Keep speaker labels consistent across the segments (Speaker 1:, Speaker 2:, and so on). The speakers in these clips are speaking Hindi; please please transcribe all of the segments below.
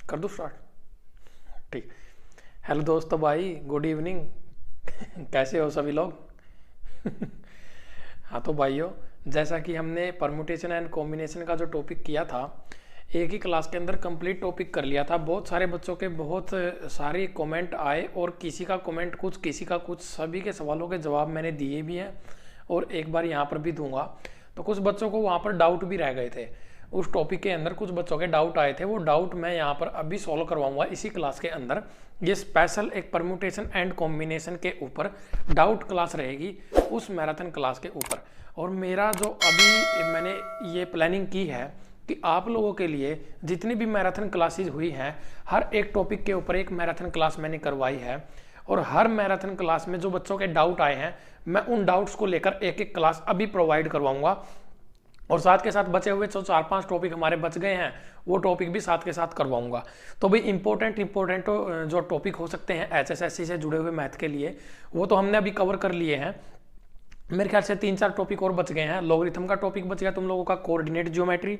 Speaker 1: कर दूँ स्टार्ट? ठीक। हेलो दोस्तों, भाई गुड इवनिंग। कैसे हो सभी लोग? हाँ तो भाइयों, जैसा कि हमने परमुटेशन एंड कॉम्बिनेशन का जो टॉपिक किया था, एक ही क्लास के अंदर कंप्लीट टॉपिक कर लिया था। बहुत सारे बच्चों के बहुत सारे कमेंट आए और किसी का कमेंट कुछ, किसी का कुछ, सभी के सवालों के जवाब मैंने दिए भी हैं और एक बार यहाँ पर भी दूंगा। तो कुछ बच्चों को वहाँ पर डाउट भी रह गए थे। उस टॉपिक के अंदर कुछ बच्चों के डाउट आए थे, वो डाउट मैं यहाँ पर अभी सॉल्व करवाऊंगा इसी क्लास के अंदर। ये स्पेशल एक परम्यूटेशन एंड कॉम्बिनेशन के ऊपर डाउट क्लास रहेगी, उस मैराथन क्लास के ऊपर। और मेरा जो अभी मैंने ये प्लानिंग की है कि आप लोगों के लिए जितनी भी मैराथन क्लासेज हुई हैं, हर एक टॉपिक के ऊपर एक मैराथन क्लास मैंने करवाई है। और हर मैराथन क्लास में जो बच्चों के डाउट आए हैं, मैं उन डाउट्स को लेकर एक एक क्लास अभी प्रोवाइड करवाऊंगा। और साथ के साथ बचे हुए जो 4-5 टॉपिक हमारे बच गए हैं, वो टॉपिक भी साथ के साथ करवाऊंगा। तो भाई इंपॉर्टेंट जो टॉपिक हो सकते हैं एचएसएससी से जुड़े हुए मैथ के लिए, वो तो हमने अभी कवर कर लिए हैं। मेरे ख्याल से 3-4 टॉपिक और बच गए हैं। लॉगरिथम का टॉपिक बच गया तुम लोगों का, कोऑर्डिनेट ज्योमेट्री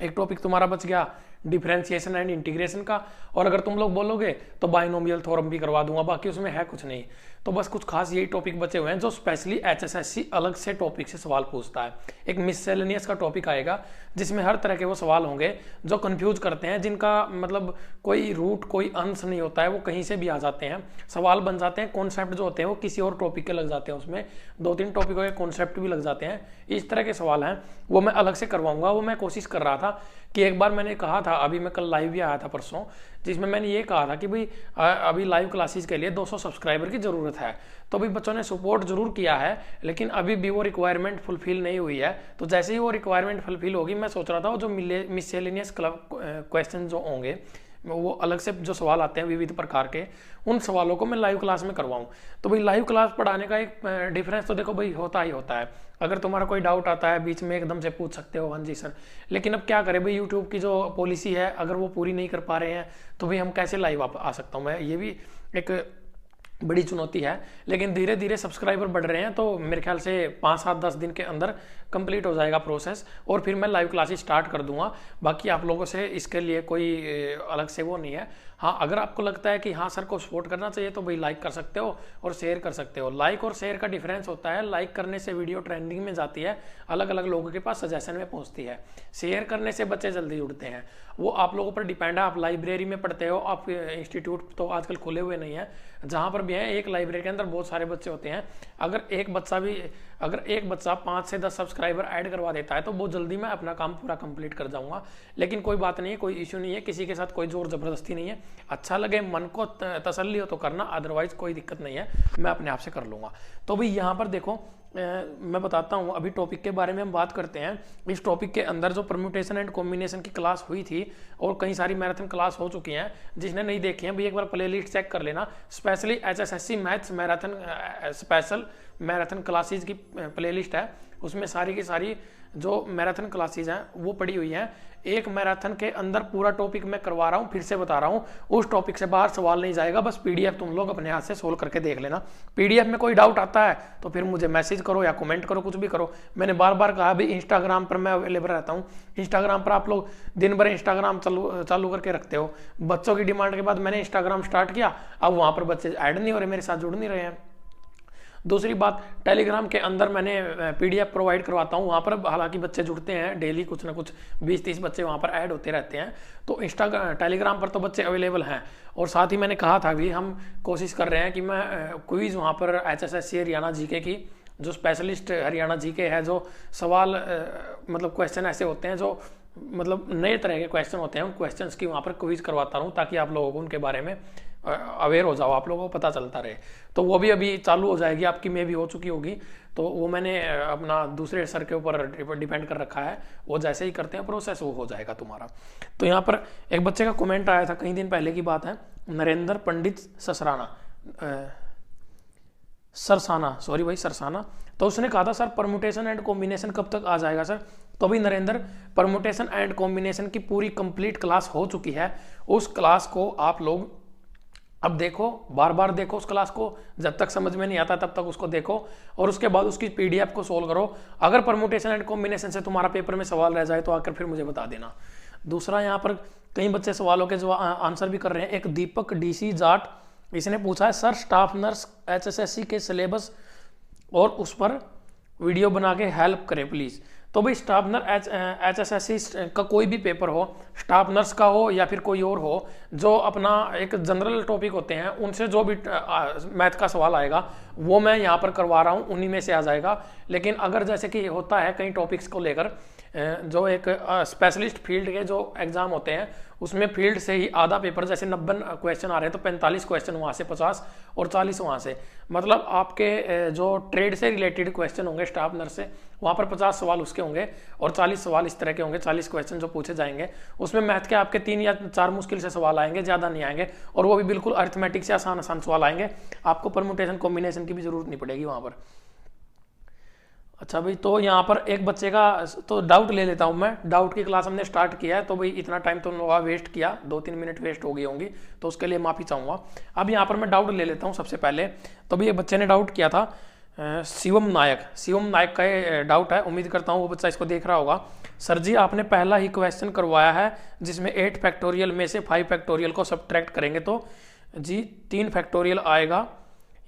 Speaker 1: एक टॉपिक तुम्हारा बच गया, डिफरेंशिएशन एंड इंटीग्रेशन का। और अगर तुम लोग बोलोगे तो बाइनोमियल थ्योरम भी करवा दूंगा, बाकी उसमें है कुछ नहीं। तो बस कुछ खास यही टॉपिक बचे हुए हैं जो स्पेशली एचएसएससी अलग से टॉपिक से सवाल पूछता है। एक मिससेलेनियस का टॉपिक आएगा जिसमें हर तरह के वो सवाल होंगे जो कंफ्यूज करते हैं, जिनका मतलब कोई रूट कोई अंश नहीं होता है, वो कहीं से भी आ जाते हैं, सवाल बन जाते हैं। कॉन्सेप्ट जो होते हैं वो किसी और टॉपिक के लग जाते हैं, उसमें 2-3 टॉपिकों के कॉन्सेप्ट भी लग जाते हैं। इस तरह के सवाल हैं, वो मैं अलग से करवाऊंगा। वो मैं कोशिश कर रहा था कि एक बार मैंने कहा था, अभी मैं कल लाइव भी आया था परसों, जिसमें मैंने ये कहा था कि भाई अभी लाइव क्लासेस के लिए 200 सब्सक्राइबर की ज़रूरत है। तो भाई बच्चों ने सपोर्ट जरूर किया है, लेकिन अभी भी वो रिक्वायरमेंट फुलफिल नहीं हुई है। तो जैसे ही वो रिक्वायरमेंट फुलफिल होगी, मैं सोच रहा था वो जो मिससेलेनियस क्वेश्चन जो होंगे, वो अलग से जो सवाल आते हैं विविध प्रकार के, उन सवालों को मैं लाइव क्लास में करवाऊं। तो भाई लाइव क्लास पढ़ाने का एक डिफरेंस तो देखो भाई होता ही होता है। अगर तुम्हारा कोई डाउट आता है बीच में एकदम से पूछ सकते हो, हाँ जी सर। लेकिन अब क्या करें भाई, यूट्यूब की जो पॉलिसी है अगर वो पूरी नहीं कर पा रहे हैं तो भाई हम कैसे लाइव आ सकता हूँ मैं, ये भी एक बड़ी चुनौती है। लेकिन धीरे धीरे सब्सक्राइबर बढ़ रहे हैं, तो मेरे ख्याल से 5-7-10 दिन के अंदर कंप्लीट हो जाएगा प्रोसेस, और फिर मैं लाइव क्लासेस स्टार्ट कर दूंगा। बाकी आप लोगों से इसके लिए कोई अलग से वो नहीं है। हाँ, अगर आपको लगता है कि हाँ सर को सपोर्ट करना चाहिए तो भाई लाइक कर सकते हो और शेयर कर सकते हो। लाइक और शेयर का डिफरेंस होता है, लाइक करने से वीडियो ट्रेंडिंग में जाती है, अलग अलग लोगों के पास सजेशन में पहुंचती है। शेयर करने से बच्चे जल्दी जुड़ते हैं। वो आप लोगों पर डिपेंड है, आप लाइब्रेरी में पढ़ते हो, आप इंस्टीट्यूट तो आजकल खुले हुए नहीं है, जहाँ पर भी है एक लाइब्रेरी के अंदर बहुत सारे बच्चे होते हैं। अगर एक बच्चा 5 से 10 सब्सक्राइबर ऐड करवा देता है तो बहुत जल्दी मैं अपना काम पूरा कंप्लीट कर जाऊंगा। लेकिन कोई बात नहीं है, कोई इश्यू नहीं है, किसी के साथ कोई जोर जबरदस्ती नहीं है। अच्छा लगे, मन को तसल्ली हो तो करना, अदरवाइज कोई दिक्कत नहीं है, मैं अपने आप से कर लूंगा। तो भाई यहाँ पर देखो, मैं बताता हूँ, अभी टॉपिक के बारे में हम बात करते हैं। इस टॉपिक के अंदर जो परम्यूटेशन एंड कॉम्बिनेशन की क्लास हुई थी और कई सारी मैराथन क्लास हो चुकी हैं, जिसने नहीं देखी है भाई एक बार प्लेलिस्ट चेक कर लेना। Specially HSSC maths marathon special marathon classes की प्लेलिस्ट है, उसमें सारी की सारी जो मैराथन क्लासेज हैं वो पड़ी हुई हैं। एक मैराथन के अंदर पूरा टॉपिक मैं करवा रहा हूँ, फिर से बता रहा हूँ, उस टॉपिक से बाहर सवाल नहीं जाएगा। बस पीडीएफ तुम लोग अपने हाथ से सोल्व करके देख लेना। पीडीएफ में कोई डाउट आता है तो फिर मुझे मैसेज करो या कमेंट करो, कुछ भी करो। मैंने बार बार कहा भाई इंस्टाग्राम पर मैं अवेलेबल रहता हूँ। इंस्टाग्राम पर आप लोग दिन भर इंस्टाग्राम चालू करके रखते हो। बच्चों की डिमांड के बाद मैंने इंस्टाग्राम स्टार्ट किया, अब वहाँ पर बच्चे ऐड नहीं हो रहे, मेरे साथ जुड़ नहीं रहे हैं। दूसरी बात, टेलीग्राम के अंदर मैंने पीडीएफ प्रोवाइड करवाता हूँ, वहाँ पर हालांकि बच्चे जुड़ते हैं डेली, कुछ ना कुछ 20-30 बच्चे वहाँ पर ऐड होते रहते हैं। तो टेलीग्राम पर तो बच्चे अवेलेबल हैं। और साथ ही मैंने कहा था भी हम कोशिश कर रहे हैं कि मैं क्विज़ वहाँ पर एचएसएससी हरियाणा जीके की, जो स्पेशलिस्ट हरियाणा जीके है, जो सवाल मतलब क्वेश्चन ऐसे होते हैं जो मतलब नए तरह के क्वेश्चन होते हैं, उन क्वेश्चंस की वहाँ पर क्विज करवाता रहूँ, ताकि आप लोगों को उनके बारे में अवेयर हो जाओ, आप लोगों को पता चलता रहे। तो वो भी अभी चालू हो जाएगी, आपकी में भी हो चुकी होगी। तो वो मैंने अपना दूसरे सर के ऊपर डिपेंड कर रखा है, वो जैसे ही करते हैं प्रोसेस वो हो जाएगा तुम्हारा। तो यहाँ पर एक बच्चे का कमेंट आया था, कई दिन पहले की बात है, नरेंद्र पंडित सरसाना। तो उसने कहा था सर परमुटेशन एंड कॉम्बिनेशन कब तक आ जाएगा सर? तो भाई नरेंद्र, परमुटेशन एंड कॉम्बिनेशन की पूरी कंप्लीट क्लास हो चुकी है। उस क्लास को आप लोग अब देखो, बार बार देखो उस क्लास को, जब तक समझ में नहीं आता तब तक उसको देखो, और उसके बाद उसकी पीडीएफ को सोल्व करो। अगर परमुटेशन एंड कॉम्बिनेशन से तुम्हारा पेपर में सवाल रह जाए तो आकर फिर मुझे बता देना। दूसरा यहाँ पर कई बच्चे सवालों के जो आंसर भी कर रहे हैं। एक दीपक डीसी जाट, इसने पूछा है सर स्टाफ नर्स HSSC के सिलेबस और उस पर वीडियो बना के हेल्प करें प्लीज़। तो भाई स्टाफ नर्स HSSC का कोई भी पेपर हो, स्टाफ नर्स का हो या फिर कोई और हो, जो अपना एक जनरल टॉपिक होते हैं उनसे जो भी मैथ का सवाल आएगा वो मैं यहाँ पर करवा रहा हूँ, उन्हीं में से आ जाएगा। लेकिन अगर जैसे कि होता है कई टॉपिक्स को लेकर जो एक स्पेशलिस्ट फील्ड के जो एग्जाम होते हैं उसमें फील्ड से ही आधा पेपर, जैसे 90 क्वेश्चन आ रहे हैं तो 45 क्वेश्चन वहाँ से, 50 और 40 वहाँ से, मतलब आपके जो ट्रेड से रिलेटेड क्वेश्चन होंगे स्टाफ नर्स से, वहाँ पर 50 सवाल उसके होंगे और 40 सवाल इस तरह के होंगे। 40 क्वेश्चन जो पूछे जाएंगे उसमें मैथ के आपके 3 या 4 मुश्किल से सवाल आएंगे, ज़्यादा नहीं आएंगे, और वो भी बिल्कुल अरिथमेटिक से आसान आसान सवाल आएंगे। आपको परम्यूटेशन कॉम्बिनेशन की भी जरूरत नहीं पड़ेगी वहाँ पर। अच्छा भाई, तो यहाँ पर एक बच्चे का तो डाउट ले लेता हूँ मैं। डाउट की क्लास हमने स्टार्ट किया है, तो भाई इतना टाइम तो वेस्ट किया, 2-3 मिनट वेस्ट हो गई होंगी, तो उसके लिए माफ़ी चाहूँगा। अब यहाँ पर मैं डाउट ले लेता हूँ सबसे पहले। तो भाई एक बच्चे ने डाउट किया था शिवम नायक का ये डाउट है, उम्मीद करता हूँ वो बच्चा इसको देख रहा होगा। सर जी आपने पहला ही क्वेश्चन करवाया है जिसमें 8 फैक्टोरियल में से 5 फैक्टोरियल को सब्ट्रैक्ट करेंगे तो जी 3 फैक्टोरियल आएगा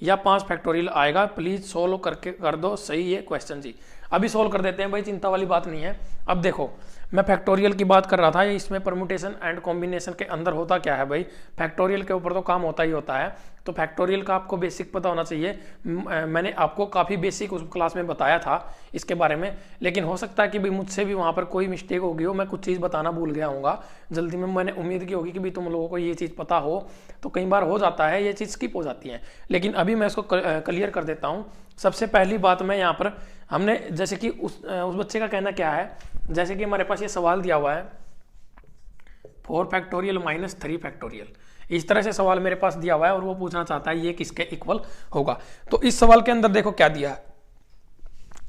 Speaker 1: या 5 फैक्टोरियल आएगा, प्लीज सोल्व करके कर दो। सही है क्वेश्चन जी, अभी सोल्व कर देते हैं भाई, चिंता वाली बात नहीं है। अब देखो मैं फैक्टोरियल की बात कर रहा था, इसमें परम्यूटेशन एंड कॉम्बिनेशन के अंदर होता क्या है भाई, फैक्टोरियल के ऊपर तो काम होता ही होता है। तो फैक्टोरियल का आपको बेसिक पता होना चाहिए। मैंने आपको काफ़ी बेसिक उस क्लास में बताया था इसके बारे में, लेकिन हो सकता है कि भाई मुझसे भी वहाँ पर कोई मिस्टेक होगी हो, मैं कुछ चीज़ बताना भूल गया हूँगा जल्दी में। मैंने उम्मीद की होगी कि भाई तुम लोगों को ये चीज़ पता हो, तो कई बार हो जाता है ये चीज़ स्किप हो जाती है, लेकिन अभी मैं इसको क्लियर कर देता हूँ। सबसे पहली बात मैं यहाँ पर, हमने जैसे कि उस बच्चे का कहना क्या है, जैसे कि हमारे पास ये सवाल दिया हुआ है 4 फैक्टोरियल माइनस 3 फैक्टोरियल, इस तरह से सवाल मेरे पास दिया हुआ है और वो पूछना चाहता है ये किसके इक्वल होगा। तो इस सवाल के अंदर देखो क्या दिया है,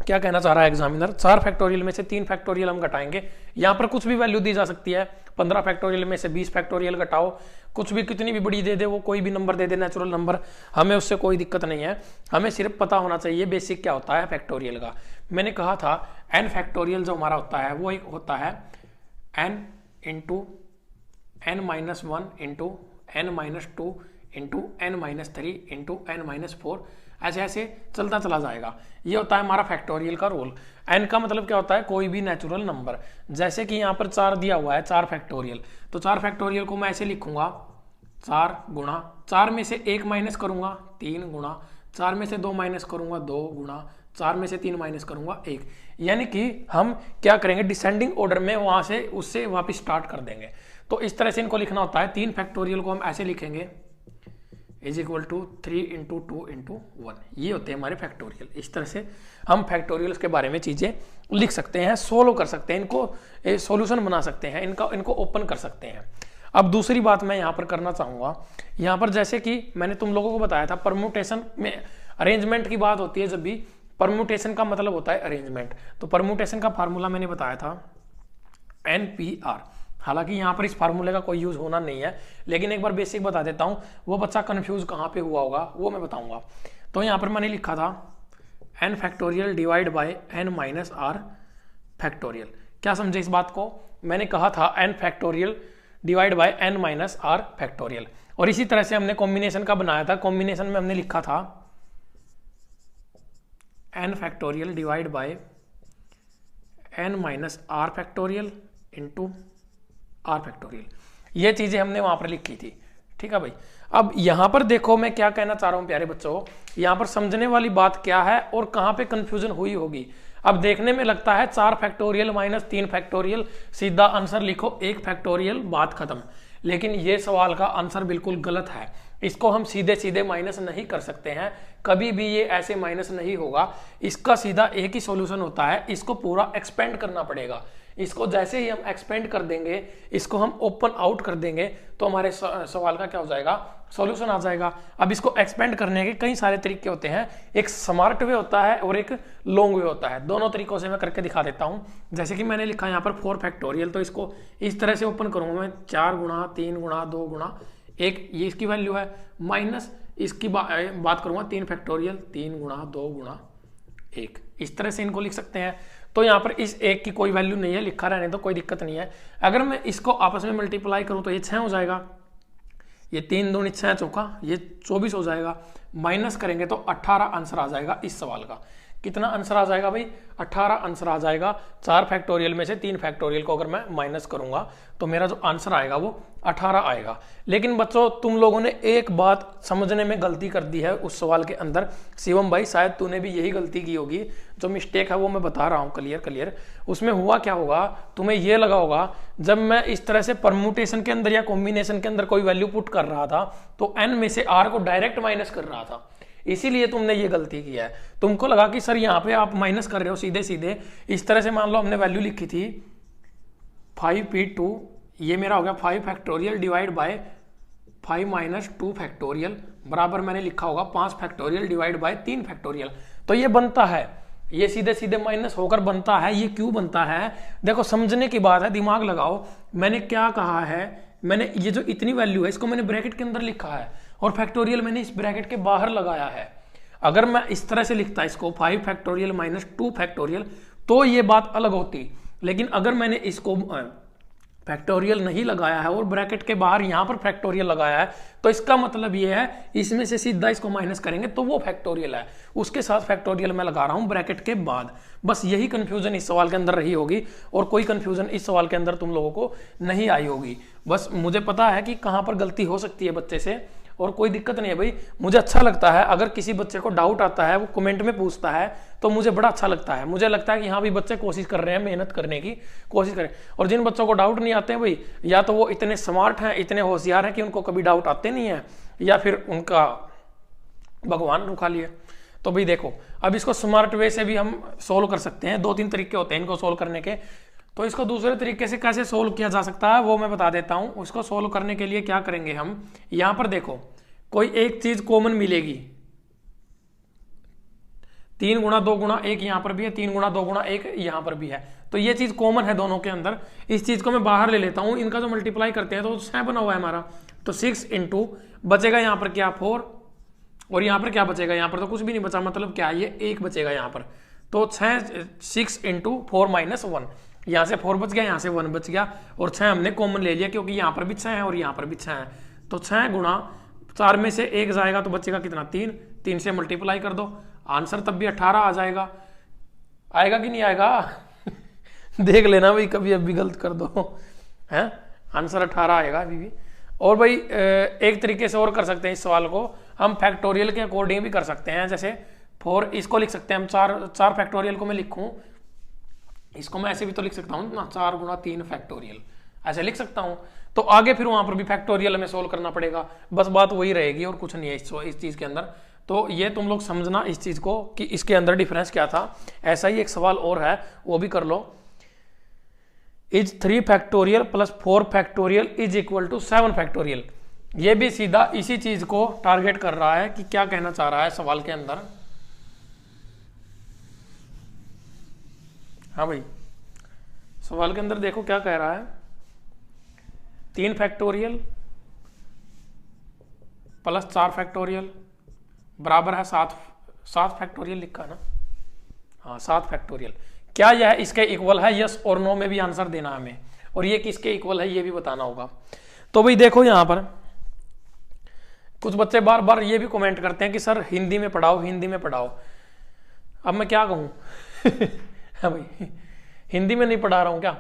Speaker 1: क्या कहना चाह रहा है एग्जामिनर, 4 फैक्टोरियल में से 3 फैक्टोरियल हम घटाएंगे। यहाँ पर कुछ भी वैल्यू दी जा सकती है, 15 फैक्टोरियल में से 20 फैक्टोरियल घटाओ, कुछ भी कितनी भी बड़ी दे दे, वो कोई भी नंबर दे दे, नेचुरल नंबर, हमें उससे कोई दिक्कत नहीं है। हमें सिर्फ पता होना चाहिए बेसिक क्या होता है फैक्टोरियल का। मैंने कहा था n फैक्टोरियल जो हमारा होता है वो एक होता है n into n-1 into n-2 into n-3 into n-4, ऐसे ऐसे चलता चला जाएगा। ये होता है हमारा फैक्टोरियल का रोल। n का मतलब क्या होता है, कोई भी नेचुरल नंबर। जैसे कि यहाँ पर 4 दिया हुआ है, 4 फैक्टोरियल, तो 4 फैक्टोरियल को मैं ऐसे लिखूंगा 4 गुणा 4 में से 1 माइनस करूंगा 3 गुणा 4 में से 2 माइनस करूंगा 2 गुणा 4 में से 3 माइनस करूंगा 1। यानी कि हम क्या करेंगे, डिसेंडिंग ऑर्डर में वहां से उससे वापस स्टार्ट कर देंगे। तो इस तरह से इनको लिखना होता है। 3 फैक्टोरियल को हम ऐसे लिखेंगे is equal to 3 into 2 into 1, ये होते हैं हमारे फैक्टोरियल। इस तरह से हम फैक्टोरियल्स के बारे में चीज़ें लिख सकते हैं, सोल्व कर सकते हैं, इनको सॉल्यूशन बना सकते हैं, इनको ओपन कर सकते हैं। अब दूसरी बात मैं यहाँ पर करना चाहूँगा, यहाँ पर जैसे कि मैंने तुम लोगों को बताया था परम्यूटेशन में अरेंजमेंट की बात होती है। जब भी परम्यूटेशन का मतलब होता है अरेंजमेंट, तो परम्यूटेशन का फार्मूला मैंने बताया था NPR। हालांकि यहाँ पर इस फार्मूले का कोई यूज होना नहीं है, लेकिन एक बार बेसिक बता देता हूँ, वो बच्चा कंफ्यूज कहाँ पे हुआ होगा वो मैं बताऊंगा। तो यहाँ पर मैंने लिखा था n factorial divide bye n minus r factorial. क्या समझे इस बात को, मैंने कहा था n factorial divide bye n minus r factorial. और इसी तरह से हमने कॉम्बिनेशन का बनाया था, कॉम्बिनेशन में हमने लिखा था n factorial divide bye n minus r factorial into r factorial. ये चीजें हमने वहां पर लिखी थी, ठीक है भाई। अब यहां पर देखो मैं क्या कहना चाह रहा हूं प्यारे बच्चों, यहां पर समझने वाली बात क्या है और कहां पे कंफ्यूजन हुई होगी। अब देखने में लगता है 4 फैक्टोरियल माइनस 3 फैक्टोरियल, सीधा आंसर लिखो 1 फैक्टोरियल, बात खत्म। लेकिन ये सवाल का आंसर बिल्कुल गलत है, इसको हम सीधे सीधे माइनस नहीं कर सकते हैं, कभी भी ये ऐसे माइनस नहीं होगा। इसका सीधा एक ही सॉल्यूशन होता है, इसको पूरा एक्सपेंड करना पड़ेगा। इसको जैसे ही हम एक्सपेंड कर देंगे, इसको हम ओपन आउट कर देंगे, तो हमारे सवाल का क्या हो जाएगा, सॉल्यूशन आ जाएगा। अब इसको एक्सपेंड करने के कई सारे तरीके होते हैं, एक स्मार्ट वे होता है और एक लॉन्ग वे होता है। दोनों तरीकों से मैं करके दिखा देता हूं। जैसे कि मैंने लिखा यहाँ पर 4 फैक्टोरियल, तो इसको इस तरह से ओपन करूंगा मैं, 4 गुणा 3 गुणा 2 गुणा 1, ये इसकी वैल्यू है, माइनस इसकी बात करूंगा 3 फैक्टोरियल 3 गुणा 2 गुणा 1, इस तरह से इनको लिख सकते हैं। तो यहाँ पर इस एक की कोई वैल्यू नहीं है, लिखा रहने तो कोई दिक्कत नहीं है। अगर मैं इसको आपस में मल्टीप्लाई करूँ तो ये 6 हो जाएगा, ये 3 दूनी 6 चौका ये 24 हो जाएगा, माइनस करेंगे तो 18 आंसर आ जाएगा इस सवाल का। कितना आंसर आ जाएगा भाई? 18 आंसर आ जाएगा। 4 फैक्टोरियल में से 3 फैक्टोरियल को अगर मैं माइनस करूंगा तो मेरा जो आंसर आएगा वो 18 आएगा। लेकिन बच्चों तुम लोगों ने एक बात समझने में गलती कर दी है उस सवाल के अंदर। शिवम भाई शायद तूने भी यही गलती की होगी, जो मिस्टेक है वो मैं बता रहा हूँ क्लियर। उसमें हुआ क्या होगा, तुम्हें ये लगा होगा जब मैं इस तरह से परम्यूटेशन के अंदर या कॉम्बिनेशन के अंदर कोई वैल्यू पुट कर रहा था तो n में से r को डायरेक्ट माइनस कर रहा था, इसीलिए तुमने ये गलती किया है। तुमको लगा कि सर यहाँ पे आप माइनस कर रहे हो सीधे सीधे। इस तरह से मान लो हमने वैल्यू लिखी थी 5p2, ये मेरा हो गया 5 factorial divide bye 5 minus 2 factorial बराबर मैंने लिखा होगा 5 फैक्टोरियल डिवाइड बाय 3 फैक्टोरियल। तो ये बनता है, ये सीधे सीधे माइनस होकर बनता है। ये क्यों बनता है? देखो समझने की बात है, दिमाग लगाओ। मैंने क्या कहा है, मैंने ये जो इतनी वैल्यू है इसको मैंने ब्रैकेट के अंदर लिखा है और फैक्टोरियल मैंने इस ब्रैकेट के बाहर लगाया है। अगर मैं इस तरह से लिखता इसको 5 फैक्टोरियल माइनस 2 फैक्टोरियल तो ये बात अलग होती, लेकिन अगर मैंने इसको फैक्टोरियल नहीं लगाया है और ब्रैकेट के बाहर यहां पर फैक्टोरियल लगाया है तो इसका मतलब ये है इसमें से सीधा इसको माइनस करेंगे तो वो फैक्टोरियल है, उसके साथ फैक्टोरियल मैं लगा रहा हूं ब्रैकेट के बाद। बस यही कंफ्यूजन इस सवाल के अंदर रही होगी और कोई कंफ्यूजन इस सवाल के अंदर तुम लोगों को नहीं आई होगी। बस मुझे पता है कि कहां पर गलती हो सकती है बच्चे से और कोई दिक्कत नहीं है भाई। मुझे अच्छा लगता है अगर किसी बच्चे को डाउट आता है वो कमेंट में पूछता है तो मुझे बड़ा अच्छा लगता है। मुझे लगता है कि हाँ भाई बच्चे कोशिश कर रहे हैं, मेहनत करने की कोशिश करें। और जिन बच्चों को डाउट नहीं आते हैं भाई, या तो वो इतने स्मार्ट हैं, इतने होशियार हैं कि उनको कभी डाउट आते नहीं है, या फिर उनका भगवान रुखा लिए। तो भाई देखो अब इसको स्मार्ट वे से भी हम सोल्व कर सकते हैं। 2-3 तरीके होते हैं इनको सोल्व करने के। तो इसको दूसरे तरीके से कैसे सोल्व किया जा सकता है वो मैं बता देता हूं। उसको सोल्व करने के लिए क्या करेंगे हम, यहां पर देखो कोई एक चीज कॉमन मिलेगी। 3 गुणा 2 गुणा 1 यहां पर भी है, 3 गुणा 2 गुणा 1 यहां पर भी है, तो ये चीज कॉमन है दोनों के अंदर। इस चीज को मैं बाहर ले लेता हूं, इनका जो मल्टीप्लाई करते हैं तो 6 बना हुआ है हमारा, तो 6 इंटू बचेगा यहां पर क्या 4, और यहां पर क्या बचेगा, यहां पर तो कुछ भी नहीं बचा, मतलब क्या ये 1 बचेगा यहां पर। तो 6 इंटू 4 माइनस 1, यहां से 4 बच गया, यहां से 1 बच गया, और 6 हमने कॉमन ले लिया क्योंकि यहां पर भी 6 है और यहां पर भी 6 है। तो 6 गुणा 4 में से 1 जाएगा तो बचेगा कितना 3, 3 से मल्टीप्लाई कर दो, आंसर तब भी 18 आ जाएगा। आएगा कि नहीं आएगा देख लेना भाई, कभी अब भी गलत कर दो है, आंसर 18 आएगा अभी भी। और भाई एक तरीके से और कर सकते हैं इस सवाल को हम, फैक्टोरियल के अकॉर्डिंग भी कर सकते हैं। जैसे 4 इसको लिख सकते हैं हम, 4 फैक्टोरियल को मैं लिखूं, इसको मैं ऐसे भी तो लिख सकता हूं ना, 4 गुणा 3 फैक्टोरियल ऐसे लिख सकता हूं। तो आगे फिर वहां पर भी फैक्टोरियल हमें सोल्व करना पड़ेगा, बस बात वही रहेगी और कुछ नहीं है इस चीज के अंदर। तो ये तुम लोग समझना इस चीज को कि इसके अंदर डिफरेंस क्या था। ऐसा ही एक सवाल और है वो भी कर लो। Is 3 factorial plus 4 factorial is equal to 7 factorial. ये भी सीधा इसी चीज को टारगेट कर रहा है कि क्या कहना चाह रहा है सवाल के अंदर। हाँ भाई सवाल के अंदर देखो क्या कह रहा है, 3 फैक्टोरियल प्लस 4 फैक्टोरियल बराबर है 7 फैक्टोरियल लिखा ना, हाँ 7 फैक्टोरियल। क्या यह इसके इक्वल है, यस और नो में भी आंसर देना हमें, और ये किसके इक्वल है ये भी बताना होगा। तो भाई देखो यहां पर कुछ बच्चे बार बार ये भी कमेंट करते हैं कि सर हिंदी में पढ़ाओ, हिंदी में पढ़ाओ। अब मैं क्या कहूँ हाँ भाई हिंदी में नहीं पढ़ा रहा हूँ क्या,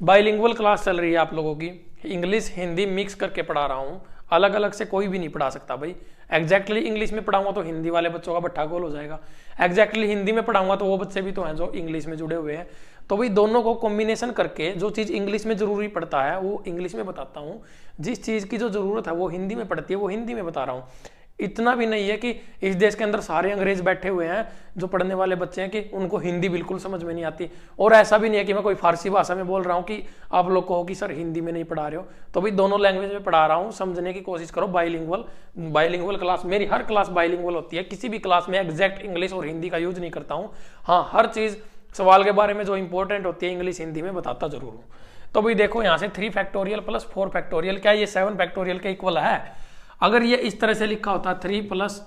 Speaker 1: बाइलिंगुअल क्लास चल रही है आप लोगों की, इंग्लिश हिंदी मिक्स करके पढ़ा रहा हूँ, अलग अलग से कोई भी नहीं पढ़ा सकता भाई। एग्जैक्टली इंग्लिश में पढ़ाऊंगा तो हिंदी वाले बच्चों का भट्टा गोल हो जाएगा, एग्जैक्टली हिंदी में पढ़ाऊंगा तो वो बच्चे भी तो हैं जो इंग्लिश में जुड़े हुए हैं। तो भाई दोनों को कॉम्बिनेशन करके जो चीज़ इंग्लिश में जरूरी पड़ता है वो इंग्लिश में बताता हूँ, जिस चीज़ की जो जरूरत है वो हिंदी में पड़ती है वो हिंदी में बता रहा हूँ। इतना भी नहीं है कि इस देश के अंदर सारे अंग्रेज बैठे हुए हैं जो पढ़ने वाले बच्चे हैं कि उनको हिंदी बिल्कुल समझ में नहीं आती, और ऐसा भी नहीं है कि मैं कोई फारसी भाषा में बोल रहा हूँ कि आप लोग कहो कि सर हिंदी में नहीं पढ़ा रहे हो। तो भाई दोनों लैंग्वेज में पढ़ा रहा हूँ, समझने की कोशिश करो। बाइलिंगुअल क्लास, मेरी हर क्लास बाइलिंगुअल होती है, किसी भी क्लास में एग्जैक्ट इंग्लिश और हिंदी का यूज नहीं करता हूँ। हाँ हर चीज़ सवाल के बारे में जो इंपॉर्टेंट होती है इंग्लिश हिंदी में बताता जरूर हूँ। तो भाई देखो यहाँ से 3 फैक्टोरियल प्लस 4 फैक्टोरियल, क्या ये 7 फैक्टोरियल के इक्वल है? अगर ये इस तरह से लिखा होता 3 plus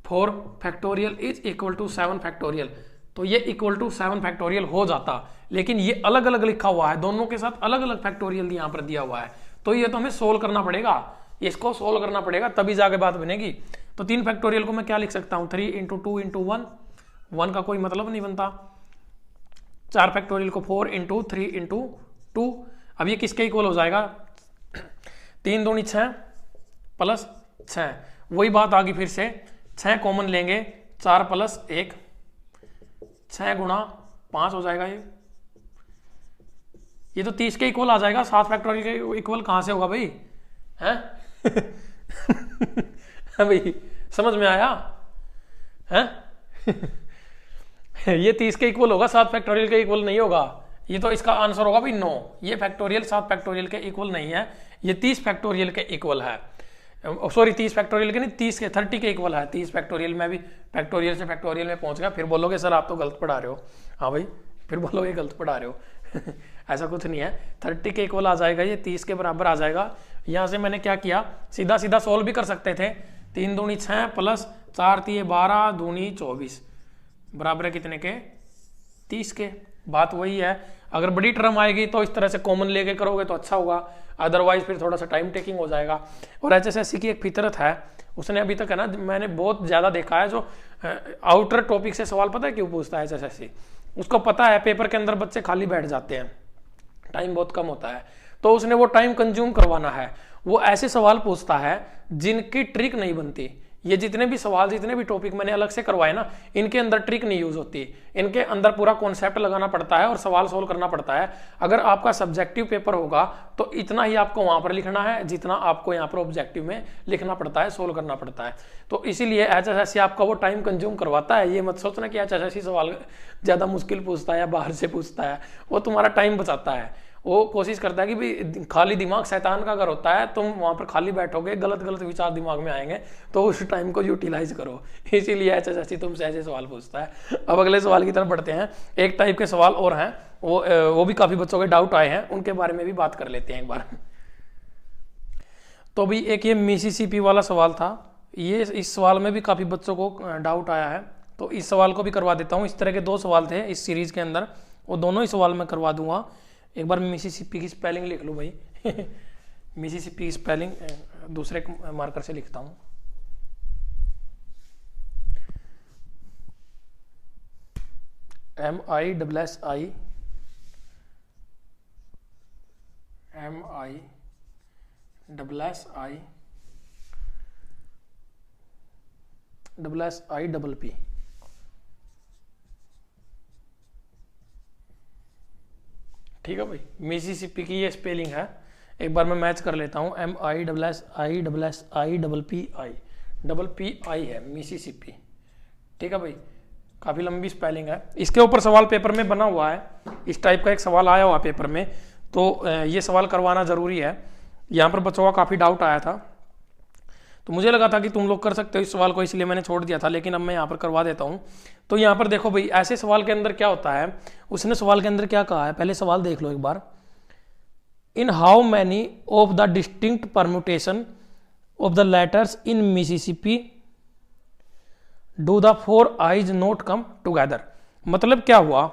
Speaker 1: 4 factorial is equal to 7 factorial, तो ये इक्वल टू 7 फैक्टोरियल हो जाता, लेकिन ये अलग अलग लिखा हुआ है, दोनों के साथ अलग अलग फैक्टोरियल यहाँ पर दिया हुआ है। तो ये तो हमें सोल्व करना पड़ेगा, इसको सोल्व करना पड़ेगा, तभी जाके बात बनेगी। तो 3 फैक्टोरियल को मैं क्या लिख सकता हूँ, 3 इंटू 2 इंटू 1 का कोई मतलब नहीं बनता। 4 फैक्टोरियल को 4 इंटू 3 इंटू 2। अब ये किसके इक्वल हो जाएगा, 3 दूनी 6 प्लस 6, वही बात आ गई फिर से, 6 कॉमन लेंगे, 4 प्लस 1, 6 गुणा 5 हो जाएगा। ये तो 30 के इक्वल आ जाएगा। 7 फैक्टोरियल के इक्वल कहां से होगा भाई, हैं? भाई समझ में आया है? ये 30 के इक्वल होगा, 7 फैक्टोरियल के इक्वल नहीं होगा। ये तो इसका आंसर होगा भाई 9। ये फैक्टोरियल 7 फैक्टोरियल के इक्वल नहीं है, ये 30 फैक्टोरियल के इक्वल है। सॉरी 30 फैक्टोरियल के नहीं, 30 के इक्वल है। 30 फैक्टोरियल में भी फैक्टोरियल से फैक्टोरियल में पहुंच गया, फिर बोलोगे सर आप तो गलत पढ़ा रहे हो। हाँ भाई, फिर बोलोगे गलत पढ़ा रहे हो। ऐसा कुछ नहीं है, 30 के इक्वल आ जाएगा, ये 30 के बराबर आ जाएगा। यहाँ से मैंने क्या किया, सीधा सीधा सोल्व भी कर सकते थे। 3 दूनी 6 प्लस 4 3 12 दूनी 24 बराबर है कितने के, 30 के। बात वही है, अगर बड़ी टर्म आएगी तो इस तरह से कॉमन लेके करोगे तो अच्छा होगा, अदरवाइज फिर थोड़ा सा टाइम टेकिंग हो जाएगा। और HSSC की एक फितरत है, उसने अभी तक है ना, मैंने बहुत ज़्यादा देखा है, जो आउटर टॉपिक से सवाल पता है क्यों पूछता है HSSC, उसको पता है पेपर के अंदर बच्चे खाली बैठ जाते हैं, टाइम बहुत कम होता है, तो उसने वो टाइम कंज्यूम करवाना है। वो ऐसे सवाल पूछता है जिनकी ट्रिक नहीं बनती। ये जितने भी सवाल, जितने भी टॉपिक मैंने अलग से करवाए ना, इनके अंदर ट्रिक नहीं यूज होती, इनके अंदर पूरा कॉन्सेप्ट लगाना पड़ता है और सवाल सोल्व करना पड़ता है। अगर आपका सब्जेक्टिव पेपर होगा तो इतना ही आपको वहां पर लिखना है जितना आपको यहाँ पर ऑब्जेक्टिव में लिखना पड़ता है, सोल्व करना पड़ता है। तो इसीलिए HSSC आपका वो टाइम कंज्यूम करवाता है। ये मत सोचना कि HSSC सवाल ज्यादा मुश्किल पूछता है या बाहर से पूछता है, वो तुम्हारा टाइम बचाता है। वो कोशिश करता है कि भाई खाली दिमाग शैतान का घर होता है, तुम वहां पर खाली बैठोगे, गलत गलत विचार दिमाग में आएंगे, तो उस टाइम को यूटिलाइज करो। इसीलिए HSSC तुमसे ऐसे सवाल पूछता है। अब अगले सवाल की तरफ बढ़ते हैं। एक टाइप के सवाल और हैं, वो भी काफी बच्चों के डाउट आए हैं, उनके बारे में भी बात कर लेते हैं एक बार। तो भी एक ये मिसिसिपी वाला सवाल था, ये इस सवाल में भी काफी बच्चों को डाउट आया है, तो इस सवाल को भी करवा देता हूँ। इस तरह के 2 सवाल थे इस सीरीज के अंदर, वो दोनों ही सवाल मैं करवा दूंगा। एक बार मिसिसिपी की स्पेलिंग लिख लो भाई। मिसिसिपी की स्पेलिंग दूसरे मार्कर से लिखता हूँ। MISSI SSIPP। ठीक है भाई, मिसिसिपी की ये स्पेलिंग है। एक बार मैं मैच कर लेता हूँ, MISSIPPI है मिसिसिपी। ठीक है भाई, काफी लंबी स्पेलिंग है। इसके ऊपर सवाल पेपर में बना हुआ है, इस टाइप का एक सवाल आया हुआ पेपर में, तो ये सवाल करवाना जरूरी है। यहाँ पर बच्चों का काफी डाउट आया था, तो मुझे लगा था कि तुम लोग कर सकते हो इस सवाल को, इसलिए मैंने छोड़ दिया था, लेकिन अब मैं यहाँ पर करवा देता हूँ। तो यहाँ पर देखो भाई, ऐसे सवाल के अंदर क्या होता है, उसने सवाल के अंदर क्या कहा है, पहले सवाल देख लो एक बार। In how many of the distinct permutation of the letters in Mississippi do the 4 I's not come together. मतलब क्या हुआ,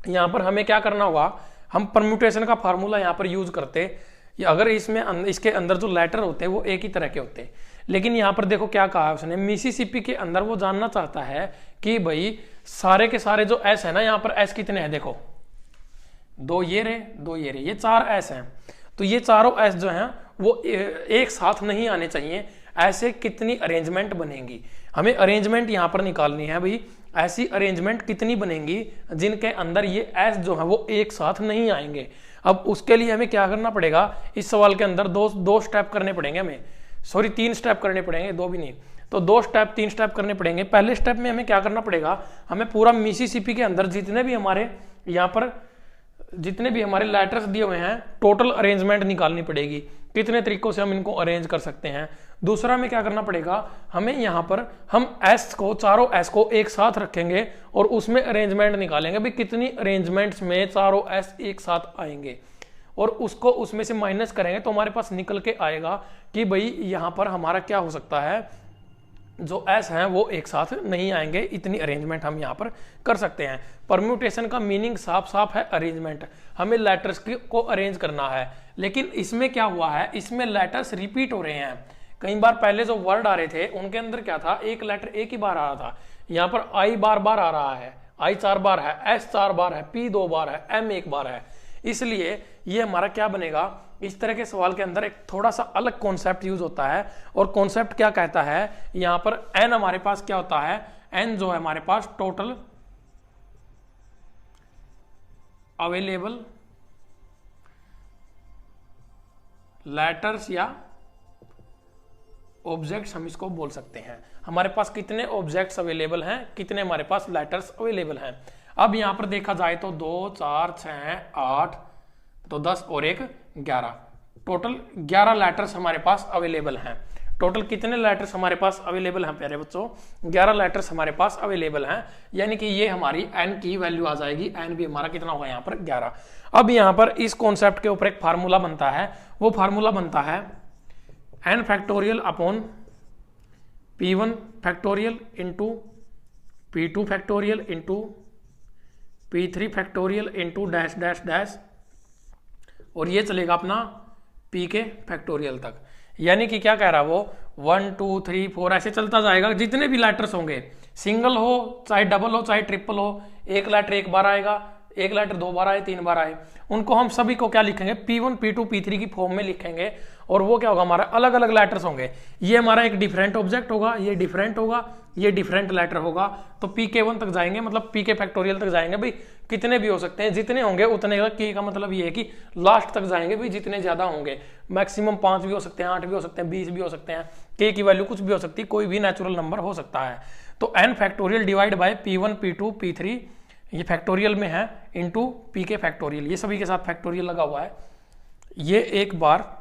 Speaker 1: यहाँ पर हमें क्या करना होगा, हम परम्यूटेशन का फार्मूला यहाँ पर यूज करते, अगर इसमें इसके अंदर जो लेटर होते हैं वो एक ही तरह के होते हैं, लेकिन यहाँ पर देखो क्या कहा है उसने, मिसिसिपी के अंदर वो जानना चाहता है कि भाई सारे के सारे जो एस है ना, यहाँ पर एस कितने हैं, देखो 2 ये रहे, 2 ये रहे, ये 4 एस हैं। तो ये चारों एस जो हैं वो एक साथ नहीं आने चाहिए, ऐसे कितनी अरेंजमेंट बनेंगी, हमें अरेंजमेंट यहाँ पर निकालनी है भाई। ऐसी अरेंजमेंट कितनी बनेंगी जिनके अंदर ये एस जो है वो एक साथ नहीं आएंगे। अब उसके लिए हमें क्या करना पड़ेगा, इस सवाल के अंदर दो स्टेप करने पड़ेंगे हमें, सॉरी 3 स्टेप करने पड़ेंगे, 2 भी नहीं, तो 2 स्टेप 3 स्टेप करने पड़ेंगे। पहले स्टेप में हमें क्या करना पड़ेगा, हमें पूरा मिसिसिपी के अंदर जितने भी हमारे यहाँ पर जितने भी हमारे लेटर्स दिए हुए हैं, टोटल अरेंजमेंट निकालनी पड़ेगी, कितने तरीकों से हम इनको अरेंज कर सकते हैं। दूसरा में क्या करना पड़ेगा, हमें यहाँ पर हम एस को, चारों एस को एक साथ रखेंगे और उसमें अरेंजमेंट निकालेंगे भी कितनी अरेंजमेंट्स में चारों एस एक साथ आएंगे, और उसको उसमें से माइनस करेंगे तो हमारे पास निकल के आएगा कि भाई यहाँ पर हमारा क्या हो सकता है, जो एस हैं वो एक साथ नहीं आएंगे। इतनी अरेंजमेंट हम यहाँ पर कर सकते हैं। परम्यूटेशन का मीनिंग साफ साफ है अरेंजमेंट, हमें लेटर्स को अरेंज करना है। लेकिन इसमें क्या हुआ है, इसमें लेटर्स रिपीट हो रहे हैं। कई बार पहले जो वर्ड आ रहे थे उनके अंदर क्या था, एक लेटर एक ही बार आ रहा था। यहाँ पर आई बार बार आ रहा है, आई 4 बार है, एस 4 बार है, पी 2 बार है, एम 1 बार है। इसलिए ये हमारा क्या बनेगा, इस तरह के सवाल के अंदर एक थोड़ा सा अलग कॉन्सेप्ट यूज होता है। और कॉन्सेप्ट क्या कहता है, यहां पर एन हमारे पास क्या होता है, एन जो है हमारे पास टोटल अवेलेबल लेटर्स या ऑब्जेक्ट्स हम इसको बोल सकते हैं। हमारे पास कितने ऑब्जेक्ट्स अवेलेबल हैं, कितने हमारे पास लेटर्स अवेलेबल हैं। अब यहां पर देखा जाए तो 2 4 6 8 तो 10 और 1 11, टोटल 11 लेटर्स हमारे पास अवेलेबल हैं। टोटल कितने लेटर्स हमारे पास अवेलेबल हैं प्यारे बच्चों, 11 लेटर्स हमारे पास अवेलेबल हैं। यानी कि ये हमारी एन की वैल्यू आ जाएगी। एन भी हमारा कितना होगा यहाँ पर 11। अब यहाँ पर इस कॉन्सेप्ट के ऊपर एक फार्मूला बनता है, वो फार्मूला बनता है n factorial upon P1 factorial into P2 factorial into P3 factorial into dash dash dash, और ये चलेगा अपना P के फैक्टोरियल तक। यानी कि क्या कह रहा है वो, 1 2 3 4 ऐसे चलता जाएगा। जितने भी लेटर्स होंगे, सिंगल हो चाहे डबल हो चाहे ट्रिपल हो, एक लेटर एक बार आएगा, एक लेटर 2 बार आए 3 बार आए, उनको हम सभी को क्या लिखेंगे, P1 P2 P3 की फॉर्म में लिखेंगे। और वो क्या होगा, हमारा अलग अलग लेटर्स होंगे। ये हमारा एक डिफरेंट ऑब्जेक्ट होगा, ये डिफरेंट होगा, ये डिफरेंट लेटर होगा। तो PK1 तक जाएंगे, मतलब P के फैक्टोरियल तक जाएंगे भाई। कितने भी हो सकते हैं, जितने होंगे उतने का। K का मतलब ये है कि लास्ट तक जाएंगे भाई, जितने ज्यादा होंगे। मैक्सिमम 5 भी हो सकते हैं, 8 भी हो सकते हैं, 20 भी हो सकते हैं। K की वैल्यू कुछ भी हो सकती है, कोई भी नेचुरल नंबर हो सकता है। तो n factorial divide by P1 P2 P3, ये फैक्टोरियल में है, इंटू P के फैक्टोरियल, ये सभी के साथ फैक्टोरियल लगा हुआ है। ये एक बार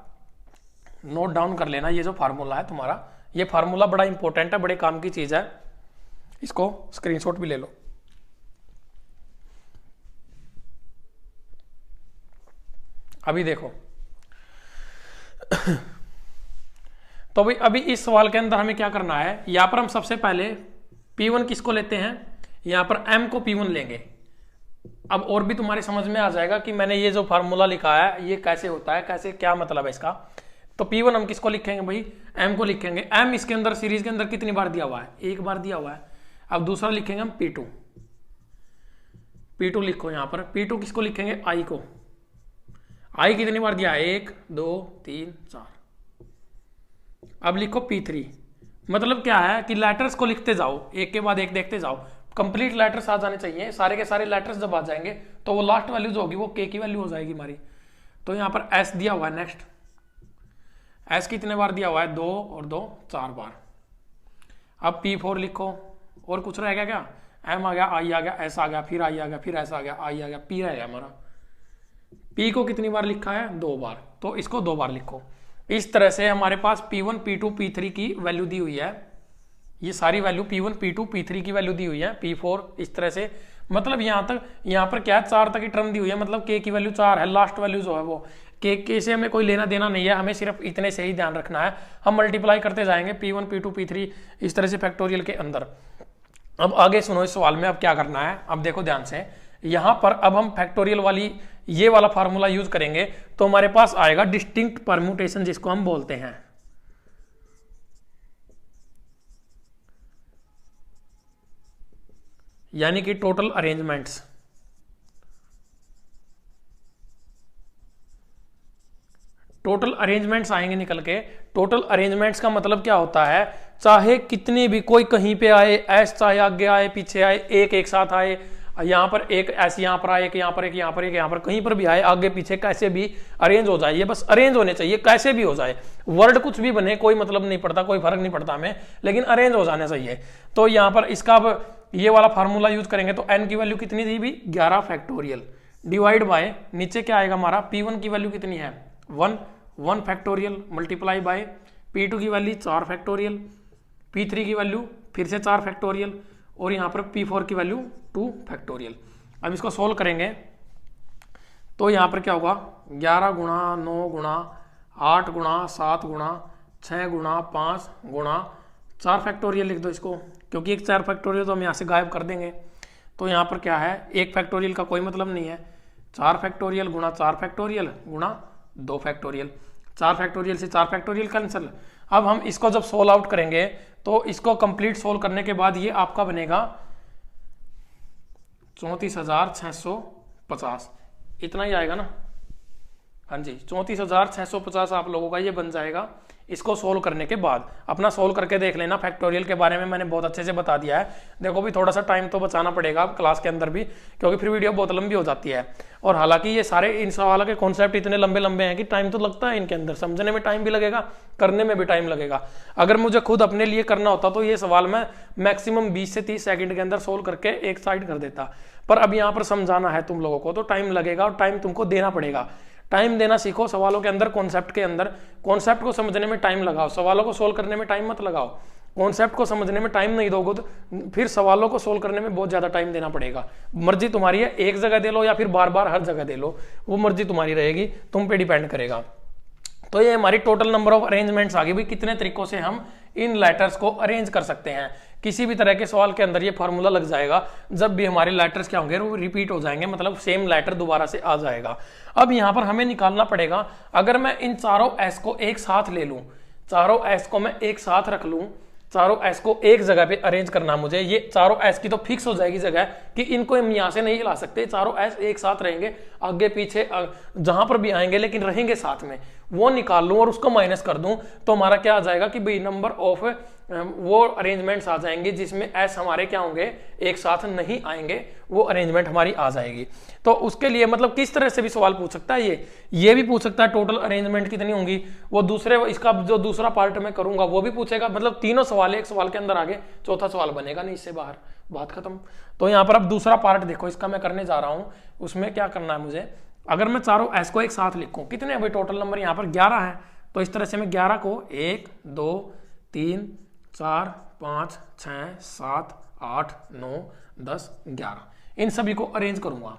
Speaker 1: नोट डाउन कर लेना, ये जो फार्मूला है तुम्हारा, ये फार्मूला बड़ा इंपॉर्टेंट है, बड़े काम की चीज है। इसको स्क्रीनशॉट भी ले लो। अभी देखो तो भाई अभी इस सवाल के अंदर हमें क्या करना है, यहां पर हम सबसे पहले P1 किसको लेते हैं, यहां पर M को P1 लेंगे। अब और भी तुम्हारे समझ में आ जाएगा कि मैंने ये जो फार्मूला लिखा है ये कैसे होता है, कैसे क्या मतलब है इसका। तो P1 हम किसको लिखेंगे भाई, M को लिखेंगे। M इसके अंदर सीरीज के अंदर कितनी बार दिया हुआ है, एक बार दिया हुआ है। अब दूसरा लिखेंगे हम P2, P2 लिखो यहां पर। P2 किसको लिखेंगे, I को। I कितनी बार दिया है, 1 2 3 4। अब लिखो P3, मतलब क्या है कि लेटर्स को लिखते जाओ, एक के बाद एक देखते जाओ। कंप्लीट लेटर्स आ जाने चाहिए, सारे के सारे लेटर्स जब आ जाएंगे तो वो लास्ट वैल्यू जो होगी वो K की वैल्यू हो जाएगी हमारी। तो यहाँ पर S दिया हुआ है, नेक्स्ट S कितने बार दिया हुआ है, 2 और 2 4 बार। अब P4 लिखो, और कुछ रह गया क्या, M आ गया, I आ गया, S आ गया, फिर I आ गया, फिर S आ गया, I आ गया, P रह गया हमारा। P को कितनी बार लिखा है, 2 बार, तो इसको 2 बार लिखो। इस तरह से हमारे पास P1 P2 P3 की वैल्यू दी हुई है। ये सारी वैल्यू P1 P2 P3 की वैल्यू दी हुई है, P4 इस तरह से। मतलब यहाँ तक, यहाँ पर क्या है, 4 तक की टर्म दी हुई है, मतलब K की वैल्यू 4 है। लास्ट वैल्यू जो है वो K से हमें कोई लेना देना नहीं है, हमें सिर्फ इतने से ही ध्यान रखना है। हम मल्टीप्लाई करते जाएंगे P1 P2 P3 इस तरह से फैक्टोरियल के अंदर। अब आगे सुनो इस सवाल में अब क्या करना है। अब देखो ध्यान से, यहां पर अब हम फैक्टोरियल वाली ये वाला फार्मूला यूज करेंगे तो हमारे पास आएगा डिस्टिंक्ट परम्यूटेशन, जिसको हम बोलते हैं। यानी कि टोटल अरेंजमेंट्स। टोटल अरेंजमेंट्स आएंगे निकल के। टोटल अरेंजमेंट्स का मतलब क्या होता है, चाहे कितने भी, कोई कहीं पे आए, एस चाहे आगे आए पीछे आए, एक साथ आए, यहाँ पर एक ऐसे, यहाँ पर आए, एक यहाँ पर, एक यहाँ पर, एक यहाँ पर, कहीं पर भी आए, आगे पीछे कैसे भी अरेंज हो जाए। ये बस अरेंज होने चाहिए, कैसे भी हो जाए। वर्ड कुछ भी बने, कोई मतलब नहीं पड़ता, कोई फर्क नहीं पड़ता हमें, लेकिन अरेंज हो जाना चाहिए। तो यहाँ पर इसका अब ये वाला फार्मूला यूज करेंगे तो n की वैल्यू कितनी थी भी, 11 फैक्टोरियल डिवाइड बाय, नीचे क्या आएगा हमारा, P1 की वैल्यू कितनी है, 1 फैक्टोरियल मल्टीप्लाई बाय P2 की वैल्यू 4 फैक्टोरियल, P3 की वैल्यू फिर से 4 फैक्टोरियल, और यहाँ पर P4 की वैल्यू 2 फैक्टोरियल। अब इसको सोल्व करेंगे तो यहाँ पर क्या होगा, 11 गुणा 9 गुणा 8 गुणा 7 गुणा 6 गुणा 5 गुणा 4 फैक्टोरियल लिख दो इसको, क्योंकि एक 4 फैक्टोरियल तो हम यहाँ से गायब कर देंगे। तो यहाँ पर क्या है, 1 फैक्टोरियल का कोई मतलब नहीं है, 4 फैक्टोरियल गुणा 4 फैक्टोरियल गुणा 2 फैक्टोरियल, 4 फैक्टोरियल से 4 फैक्टोरियल कैंसिल। अब हम इसको जब सोल्व आउट करेंगे तो इसको कंप्लीट सोल्व करने के बाद ये आपका बनेगा 34,650, इतना ही आएगा ना। हाँ जी, 34,650 आप लोगों का ये बन जाएगा इसको सोल्व करने के बाद। अपना सोल्व करके देख लेना, फैक्टोरियल के बारे में मैंने बहुत अच्छे से बता दिया है। देखो भी थोड़ा सा टाइम तो बचाना पड़ेगा क्लास के अंदर भी, क्योंकि फिर वीडियो बहुत लंबी हो जाती है। और हालांकि ये सारे इन सवालों के कॉन्सेप्ट इतने लंबे लंबे हैं कि टाइम तो लगता है इनके अंदर, समझने में टाइम भी लगेगा, करने में भी टाइम लगेगा। अगर मुझे खुद अपने लिए करना होता तो ये सवाल मैं मैक्सिमम 20 से 30 सेकंड के अंदर सोल्व करके एक साइड कर देता, पर अब यहाँ पर समझाना है तुम लोगों को तो टाइम लगेगा, और टाइम तुमको देना पड़ेगा। टाइम देना सीखो सवालों के अंदर, कॉन्सेप्ट के अंदर। कॉन्सेप्ट को समझने में टाइम लगाओ, सवालों को सोल्व करने में टाइम मत लगाओ। कॉन्सेप्ट को समझने में टाइम नहीं दोगे तो फिर सवालों को सोल्व करने में बहुत ज्यादा टाइम देना पड़ेगा। मर्जी तुम्हारी है, एक जगह दे लो या फिर बार बार हर जगह दे लो, वो मर्जी तुम्हारी रहेगी, तुम पे डिपेंड करेगा। तो ये हमारी टोटल नंबर ऑफ अरेंजमेंट्स आ गई भाई, कितने तरीकों से हम इन लेटर्स को अरेंज कर सकते हैं। किसी भी तरह के सवाल के अंदर ये फार्मूला लग जाएगा, जब भी हमारे लेटर्स क्या होंगे वो रिपीट हो जाएंगे, मतलब सेम लेटर दोबारा से आ जाएगा। अब यहाँ पर हमें निकालना पड़ेगा, अगर मैं इन चारों एस को एक साथ ले लूं, चारों एस को मैं एक साथ रख लूं, चारों एस को एक जगह पे अरेंज करना मुझे, ये चारों एस की तो फिक्स हो जाएगी जगह कि इनको हम यहाँ से नहीं हिला सकते, चारों एस एक साथ रहेंगे, आगे पीछे जहां पर भी आएंगे लेकिन रहेंगे साथ में, वो निकाल लूं और उसको माइनस कर दूं तो हमारा क्या आ जाएगा कि भाई नंबर ऑफ वो अरेंजमेंट्स आ जाएंगे जिसमें एस हमारे क्या होंगे, एक साथ नहीं आएंगे, वो अरेंजमेंट हमारी आ जाएगी। तो उसके लिए मतलब किस तरह से भी सवाल पूछ सकता है ये भी पूछ सकता है टोटल अरेंजमेंट कितनी होंगी, वो दूसरे इसका जो दूसरा पार्ट मैं करूंगा वो भी पूछेगा, मतलब तीनों सवाल एक सवाल के अंदर आगे चौथा सवाल बनेगा नहीं इससे बाहर, बात खत्म। तो यहाँ पर अब दूसरा पार्ट देखो इसका मैं करने जा रहा हूं, उसमें क्या करना है मुझे, अगर मैं चारों एस को एक साथ लिखूं, कितने भाई टोटल नंबर यहाँ पर 11 है, तो इस तरह से मैं 11 को 1 2 3 4 5 6 7 8 9 10 11 इन सभी को अरेंज करूंगा,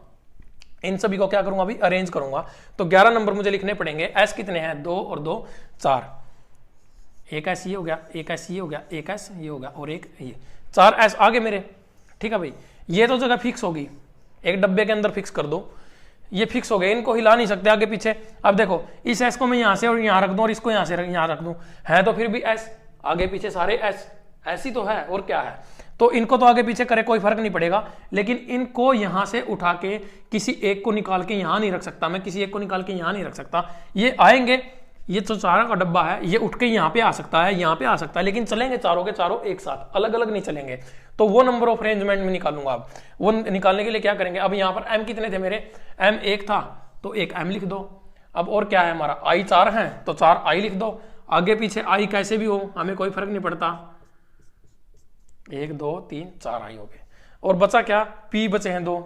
Speaker 1: इन सभी को क्या करूंगा अभी अरेंज करूंगा। तो 11 नंबर मुझे लिखने पड़ेंगे। एस कितने हैं, 2 और 2 4, एक एस ये हो गया, एक एस ये हो गया, एक एस ये हो गया और एक ये, 4 एस आगे मेरे, ठीक है भाई। ये तो जगह फिक्स होगी, एक डब्बे के अंदर फिक्स कर दो, ये फिक्स हो गए, इनको हिला नहीं सकते आगे पीछे। अब देखो इस एस को मैं यहां से और यहां रख दूं और इसको यहां से यहां रख दूं, है तो फिर भी एस, आगे पीछे सारे एस, ऐसी तो है और क्या है। तो इनको तो आगे पीछे करे कोई फर्क नहीं पड़ेगा, लेकिन इनको यहां से उठा के किसी एक को निकाल के यहां नहीं रख सकता मैं, किसी एक को निकाल के यहां नहीं रख सकता। ये आएंगे, ये तो चारों का डब्बा है, ये उठ के यहाँ पे आ सकता है, यहाँ पे आ सकता है, लेकिन चलेंगे चारों के चारों एक साथ, अलग अलग नहीं चलेंगे। तो वो नंबर ऑफ अरेंजमेंट में निकालूंगा। अब वो निकालने के लिए क्या करेंगे, अब यहाँ पर एम कितने थे मेरे, एम 1 था तो एक एम लिख दो। अब और क्या है हमारा, आई 4 है तो 4 आई लिख दो, आगे पीछे आई कैसे भी हो हमें कोई फर्क नहीं पड़ता, 1 2 3 4 आई हो गए। और बचा क्या, पी बचे हैं 2,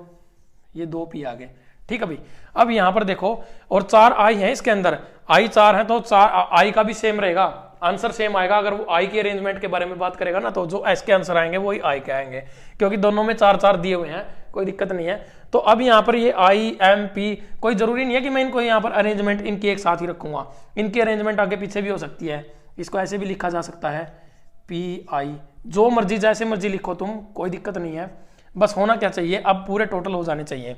Speaker 1: ये 2 पी आ गए, ठीक है भाई। अब यहां पर देखो और 4 आई है इसके अंदर, आई 4 है तो 4 आई का भी सेम रहेगा, आंसर सेम आएगा। अगर वो आई के अरेंजमेंट के बारे में बात करेगा ना तो जो एस के आंसर आएंगे वो ही आई के आएंगे, क्योंकि दोनों में 4 4 दिए हुए हैं, कोई दिक्कत नहीं है। तो अब यहाँ पर ये आई एम पी, कोई जरूरी नहीं है कि मैं इनको यहाँ पर अरेंजमेंट इनकी एक साथ ही रखूंगा, इनकी अरेंजमेंट आगे पीछे भी हो सकती है, इसको ऐसे भी लिखा जा सकता है पी आई, जो मर्जी जैसे मर्जी लिखो तुम, कोई दिक्कत नहीं है। बस होना क्या चाहिए, अब पूरे टोटल हो जाने चाहिए।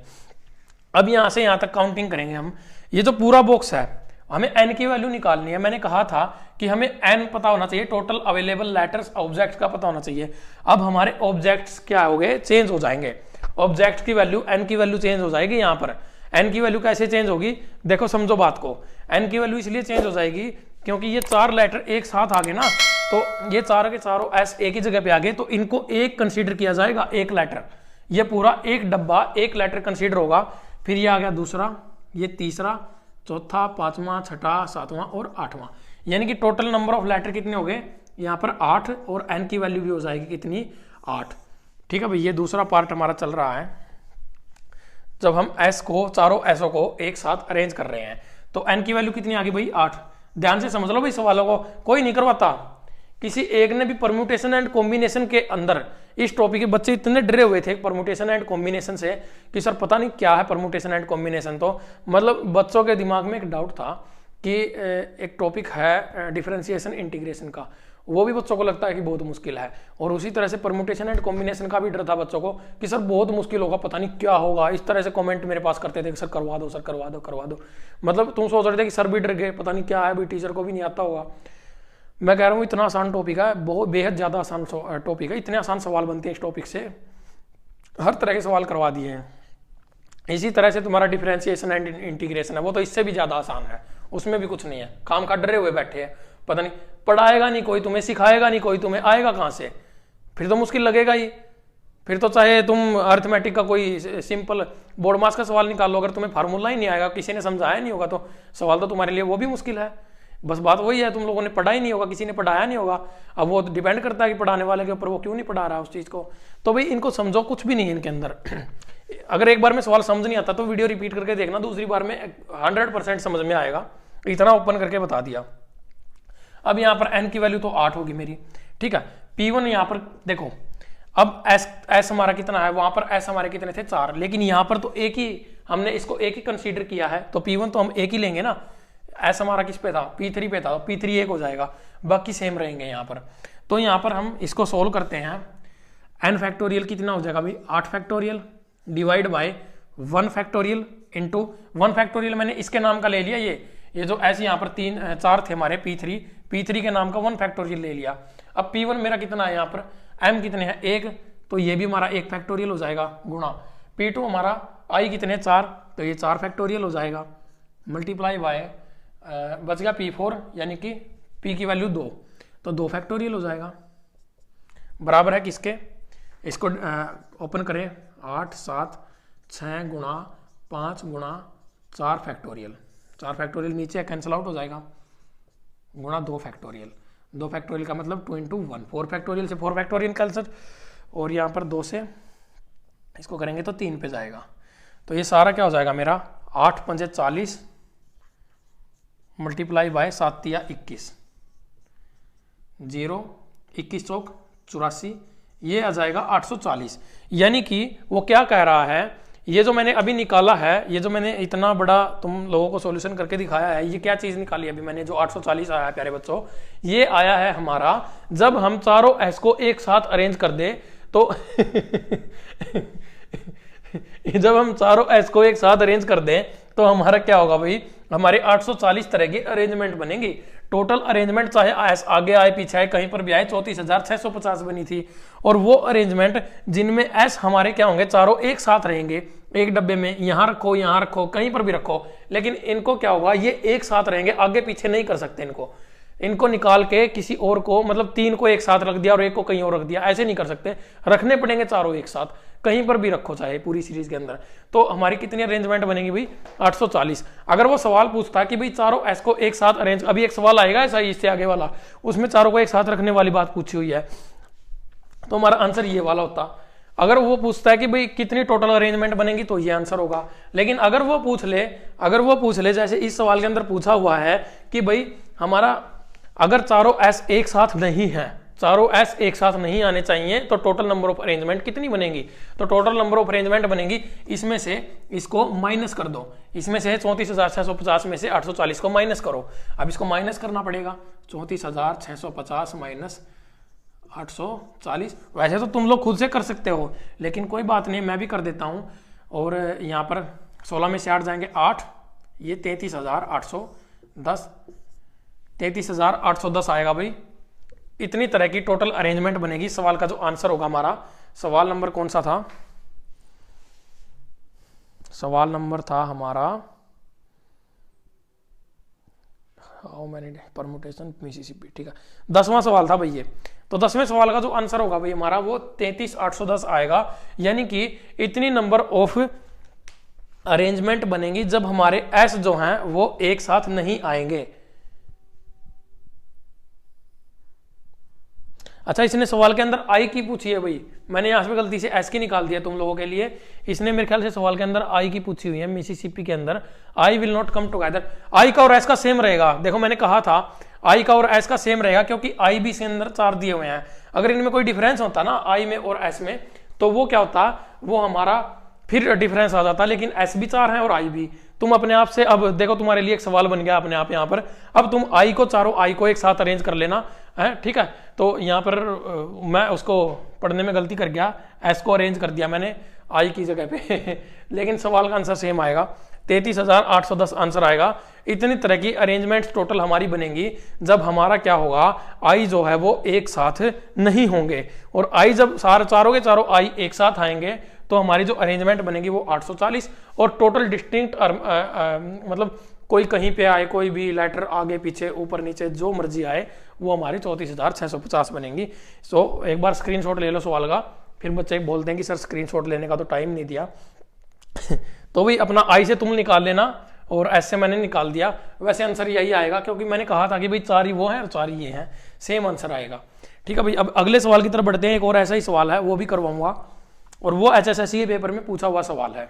Speaker 1: अब यहां से यहां तक काउंटिंग करेंगे हम, ये जो पूरा बॉक्स है हमें n की वैल्यू निकालनी है। मैंने कहा था कि हमें n पता होना चाहिए, टोटल अवेलेबल लेटर्स ऑब्जेक्ट्स का पता होना चाहिए। अब हमारे ऑब्जेक्ट्स क्या हो गए, चेंज हो जाएंगे, ऑब्जेक्ट की वैल्यू n की वैल्यू चेंज हो जाएगी। यहाँ पर n की वैल्यू कैसे चेंज होगी, देखो समझो बात को, n की वैल्यू इसलिए चेंज हो जाएगी क्योंकि ये 4 लेटर एक साथ आ गए ना, तो ये चारों के चारों एस एक ही जगह पे आ गए, तो इनको एक कंसीडर किया जाएगा, एक लेटर, ये पूरा एक डब्बा एक लेटर कंसीडर होगा। फिर ये आ गया दूसरा, ये तीसरा, चौथा, पांचवा, छठा, सातवां और आठवां, यानी कि टोटल नंबर ऑफ लेटर कितने हो गए यहाँ पर 8, और n की वैल्यू भी हो जाएगी कितनी, 8, ठीक है भाई। ये दूसरा पार्ट हमारा चल रहा है, जब हम s को, चारों एसओ को एक साथ अरेंज कर रहे हैं। तो n की वैल्यू कितनी आ गई भाई, 8। ध्यान से समझ लो भाई, सवालों को कोई नहीं करवाता, किसी एक ने भी परम्यूटेशन एंड कॉम्बिनेशन के अंदर, इस टॉपिक के बच्चे इतने डरे हुए थे परम्यूटेशन एंड कॉम्बिनेशन से कि सर पता नहीं क्या है परम्यूटेशन एंड कॉम्बिनेशन। तो मतलब बच्चों के दिमाग में एक डाउट था कि एक टॉपिक है डिफरेंशिएशन इंटीग्रेशन का, वो भी बच्चों को लगता है कि बहुत मुश्किल है। और उसी तरह से परम्यूटेशन एंड कॉम्बिनेशन का भी डर था बच्चों को कि सर बहुत मुश्किल होगा, पता नहीं क्या होगा। इस तरह से कमेंट मेरे पास करते थे कि सर करवा दो, सर करवा दो, करवा दो। मतलब तुम सोच रहे थे कि सर भी डर गए, पता नहीं क्या है, भाई टीचर को भी नहीं आता होगा। मैं कह रहा हूँ इतना आसान टॉपिक है, बहुत बेहद ज़्यादा आसान टॉपिक है। इतने आसान सवाल बनते हैं इस टॉपिक से, हर तरह के सवाल करवा दिए हैं। इसी तरह से तुम्हारा डिफरेंशिएशन एंड इंटीग्रेशन है, वो तो इससे भी ज़्यादा आसान है, उसमें भी कुछ नहीं है। काम का डरे हुए बैठे हैं, पता नहीं पढ़ाएगा नहीं कोई, तुम्हें सिखाएगा नहीं कोई, तुम्हें आएगा कहाँ से? फिर तो मुश्किल लगेगा ही। फिर तो चाहे तुम अर्थमेटिक का कोई सिंपल बोर्ड मास का सवाल निकाल लो, अगर तुम्हें फार्मूला ही नहीं आएगा, किसी ने समझाया नहीं होगा, तो सवाल तो तुम्हारे लिए वो भी मुश्किल है। बस बात वही है, तुम लोगों ने पढ़ा ही नहीं होगा, किसी ने पढ़ाया नहीं होगा। अब वो डिपेंड करता है कि पढ़ाने वाले के ऊपर, वो क्यों नहीं पढ़ा रहा उस चीज़ को। तो भाई इनको समझो, कुछ भी नहीं है इनके अंदर। अगर एक बार में सवाल समझ नहीं आता तो वीडियो रिपीट करके देखना, दूसरी बार में 100% समझ में आएगा। इतना ओपन करके बता दिया। अब यहाँ पर n की वैल्यू तो 8 होगी मेरी, ठीक है। P1 यहाँ पर देखो, अब s हमारा कितना है, वहां पर s हमारे कितने थे 4, लेकिन यहाँ पर तो एक ही, हमने इसको एक ही कंसीडर किया है, तो P1 तो हम एक ही लेंगे ना। s हमारा किस पे था, P3 पे था, तो P3 एक हो जाएगा, बाकी सेम रहेंगे यहाँ पर। तो यहाँ पर हम इसको सोल्व करते हैं। n फैक्टोरियल कितना हो जाएगा भाई, 8 factorial divide bye 1 factorial into 1 factorial मैंने इसके नाम का ले लिया, ये जो ऐसे यहाँ पर 4 थे हमारे P3 के नाम का 1 फैक्टोरियल ले लिया। अब P1 मेरा कितना है, यहाँ पर m कितने हैं 1, तो ये भी हमारा 1 फैक्टोरियल हो जाएगा, गुणा P2 हमारा i कितने 4, तो ये 4 फैक्टोरियल हो जाएगा, मल्टीप्लाई बाय बच गया P4 यानी कि P की वैल्यू 2, तो 2 फैक्टोरियल हो जाएगा। बराबर है किसके, इसको ओपन करें, 8 7 6 गुणा 5 गुणा 4 फैक्टोरियल, 4 फैक्टोरियल नीचे कैंसिल आउट हो जाएगा, गुणा 2 फैक्टोरियल। 2 फैक्टोरियल का मतलब 2 into 1, 4 फैक्टोरियल से 4 फैक्टोरियल कैंसिल, और यहाँ पर 2 से इसको करेंगे तो 3 पे जाएगा। तो ये सारा क्या हो जाएगा मेरा, 8 पंजे 40 मल्टीप्लाई बाय 7 तिया 21, 0 21 चौक 84, ये आ जाएगा 840। यानी कि वो क्या कह रहा है, ये जो मैंने अभी निकाला है, ये जो मैंने इतना बड़ा तुम लोगों को सॉल्यूशन करके दिखाया है, ये क्या चीज़ निकाली अभी मैंने, जो 840 आया है प्यारे बच्चों, ये आया है हमारा जब हम चारों एस को एक साथ अरेंज कर दे तो जब हम चारों एस को एक साथ अरेंज कर दें तो हमारा क्या होगा भाई, हमारे 840 तरह की अरेंजमेंट बनेंगी। टोटल अरेंजमेंट चाहे एस आगे आए पीछे आए कहीं पर भी आए 34,650 बनी थी। और वो अरेंजमेंट जिनमें एस हमारे क्या होंगे, चारों एक साथ रहेंगे एक डब्बे में, यहाँ रखो कहीं पर भी रखो, लेकिन इनको क्या होगा, ये एक साथ रहेंगे, आगे पीछे नहीं कर सकते इनको निकाल के किसी और को, मतलब 3 को एक साथ रख दिया और 1 को कहीं और रख दिया, ऐसे नहीं कर सकते, रखने पड़ेंगे चारों एक साथ, कहीं पर भी रखो चाहे पूरी सीरीज के अंदर। तो हमारी कितनी अरेंजमेंट बनेगी भाई, 840। अगर वो सवाल पूछता कि भाई चारों एस को एक साथ अरेंज, अभी एक सवाल आएगा ऐसा इससे आगे वाला, उसमें चारों को एक साथ रखने वाली बात पूछी हुई है, तो हमारा आंसर ये वाला होता। अगर वो पूछता है कि भाई कितनी टोटल अरेंजमेंट बनेगी, तो ये आंसर होगा। लेकिन अगर वो पूछ ले जैसे इस सवाल के अंदर पूछा हुआ है कि भाई हमारा अगर चारों एस एक साथ नहीं है, चारों एस एक साथ नहीं आने चाहिए, तो टोटल नंबर ऑफ अरेंजमेंट कितनी बनेगी, तो टोटल नंबर ऑफ अरेंजमेंट बनेगी, इसमें से इसको माइनस कर दो, इसमें से 34,650 में से 840 को माइनस करो। अब इसको माइनस करना पड़ेगा, 34,650 माइनस 840। वैसे तो तुम लोग खुद से कर सकते हो, लेकिन कोई बात नहीं, मैं भी कर देता हूं। और यहाँ पर 16 में से 8 जाएंगे 8, ये 33,810, 33,810 आएगा भाई। इतनी तरह की टोटल अरेंजमेंट बनेगी। सवाल का जो आंसर होगा हमारा, सवाल नंबर कौन सा था, सवाल नंबर था हमारा हाउ मेनी परमुटेशन मिसिसिपी, ठीक है, 10वां सवाल था भाई ये। तो 10वें सवाल का जो आंसर होगा भाई हमारा वो 33,810 आएगा। यानी कि इतनी नंबर ऑफ अरेंजमेंट बनेंगी जब हमारे एस जो हैं वो एक साथ नहीं आएंगे। अच्छा, इसने सवाल के अंदर आई की पूछी है भाई, मैंने यहां पे गलती से एस की निकाल दिया तुम लोगों के लिए। इसने मेरे ख्याल से सवाल के अंदर आई की पूछी हुई है, मिसिसिपी के अंदर I will not come together. I का और एस का सेम रहेगा, देखो मैंने कहा था आई का और एस का सेम रहेगा, क्योंकि आई भी इसके अंदर 4 दिए हुए हैं। अगर इनमें कोई डिफरेंस होता ना आई में और एस में, तो वो क्या होता, वो हमारा फिर डिफरेंस आ जाता, लेकिन एस भी 4 है और आई भी, तुम अपने आप से, अब देखो तुम्हारे लिए एक सवाल बन गया अपने आप यहाँ पर, अब तुम आई को, चारों आई को एक साथ अरेंज कर लेना है, ठीक है। तो यहाँ पर मैं उसको पढ़ने में गलती कर गया, एस को अरेंज कर दिया मैंने आई की जगह पे लेकिन सवाल का आंसर सेम आएगा, 33,810 आंसर आएगा। इतनी तरह की अरेंजमेंट्स टोटल हमारी बनेंगी जब हमारा क्या होगा, आई जो है वो एक साथ नहीं होंगे, और आई जब चारों के चारों आई एक साथ आएंगे तो हमारी जो अरेंजमेंट बनेगी वो 840, और टोटल डिस्टिंक्ट मतलब कोई कहीं पे आए, कोई भी लेटर आगे पीछे ऊपर नीचे जो मर्जी आए, वो हमारी 34,650 बनेंगी। सो एक बार स्क्रीनशॉट ले लो सवाल का, फिर बच्चे बोलते हैं कि सर स्क्रीनशॉट लेने का तो टाइम नहीं दिया तो भाई अपना आई से तुम निकाल लेना और एस से मैंने निकाल दिया। वैसे आंसर यही आएगा क्योंकि मैंने कहा था कि भाई 4 ही वो हैं और 4 ही ये हैं, सेम आंसर आएगा। ठीक है भाई, अब अगले सवाल की तरफ बढ़ते हैं। एक और ऐसा ही सवाल है, वो भी करवाऊंगा, और वो HSSC के पेपर में पूछा हुआ सवाल है।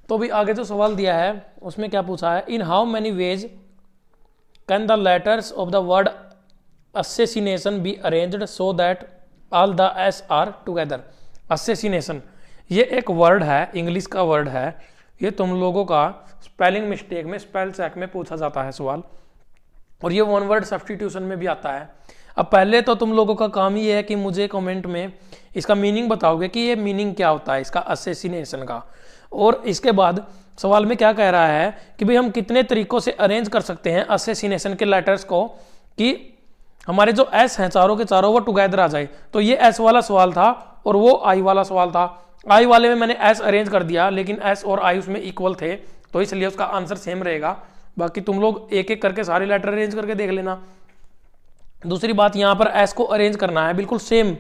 Speaker 1: तो भी आगे जो सवाल दिया है उसमें क्या पूछा है, in how many ways can the letters of the word assassination be arranged so that all the S R together. assassination ये एक वर्ड है, इंग्लिश का वर्ड है, ये तुम लोगों का स्पेलिंग मिस्टेक में, स्पेल चेक में पूछा जाता है सवाल, और ये वन वर्ड सब्स्टिट्यूशन में भी आता है। अब पहले तो तुम लोगों का काम ये है कि मुझे कमेंट में इसका मीनिंग बताओगे कि ये मीनिंग क्या होता है इसका assassination का, और इसके बाद सवाल में क्या कह रहा है कि भाई हम कितने तरीकों से अरेंज कर सकते हैं assassination के लेटर्स को कि हमारे जो एस हैं चारों के चारों वो टुगेदर आ जाए। तो ये एस वाला सवाल था और वो आई वाला सवाल था। आई वाले में मैंने एस अरेंज कर दिया, लेकिन एस और आई उसमें इक्वल थे, तो इसलिए उसका आंसर सेम रहेगा। बाकी तुम लोग एक एक करके सारे लेटर अरेंज करके देख लेना। दूसरी बात, यहाँ पर एस को अरेंज करना है बिल्कुल सेम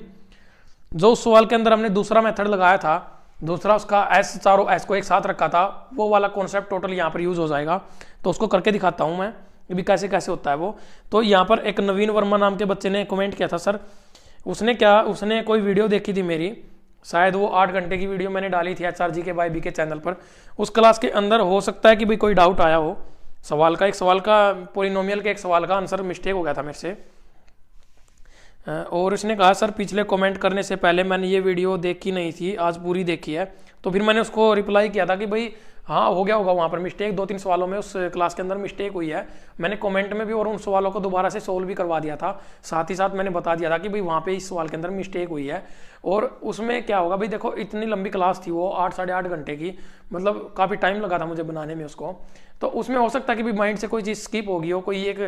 Speaker 1: जो उस सवाल के अंदर हमने दूसरा मेथड लगाया था, दूसरा उसका एस, चारों एस को एक साथ रखा था, वो वाला कॉन्सेप्ट टोटल यहाँ पर यूज हो जाएगा। तो उसको करके दिखाता हूँ मैं भी कैसे कैसे होता है वो। तो यहाँ पर एक नवीन वर्मा नाम के बच्चे ने कमेंट किया था, सर उसने कोई वीडियो देखी थी मेरी, शायद वो 8 घंटे की वीडियो मैंने डाली थी HRG के बाई बी के चैनल पर। उस क्लास के अंदर हो सकता है कि भाई कोई डाउट आया हो सवाल का, एक सवाल का पोलिनोमियल के एक सवाल का आंसर मिस्टेक हो गया था मेरे से, और उसने कहा सर पिछले कमेंट करने से पहले मैंने ये वीडियो देखी नहीं थी, आज पूरी देखी है। तो फिर मैंने उसको रिप्लाई किया था कि भाई हाँ हो गया होगा वहाँ पर मिस्टेक, 2-3 सवालों में उस क्लास के अंदर मिस्टेक हुई है। मैंने कमेंट में भी और उन सवालों को दोबारा से सोल्व भी करवा दिया था, साथ ही साथ मैंने बता दिया था कि भाई वहाँ पे इस सवाल के अंदर मिस्टेक हुई है। और उसमें क्या होगा भाई, देखो इतनी लंबी क्लास थी वो 8-8.5 घंटे की, मतलब काफ़ी टाइम लगा था मुझे बनाने में उसको। तो उसमें हो सकता है कि भी माइंड से कोई चीज़ स्किप होगी हो, कोई एक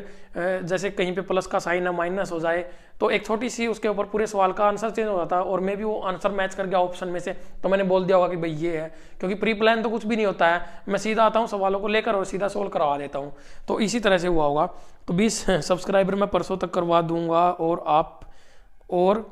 Speaker 1: जैसे कहीं पे प्लस का साइन है माइनस हो जाए, तो एक छोटी सी उसके ऊपर पूरे सवाल का आंसर चेंज हो जाता है, और मे भी वो आंसर मैच कर गया ऑप्शन में से, तो मैंने बोल दिया होगा कि भाई ये है, क्योंकि प्री प्लान तो कुछ भी नहीं होता है, मैं सीधा आता हूँ सवालों को लेकर और सीधा सोल्व करवा देता हूँ। तो इसी तरह से हुआ होगा। तो 20 सब्सक्राइबर मैं परसों तक करवा दूंगा, और आप और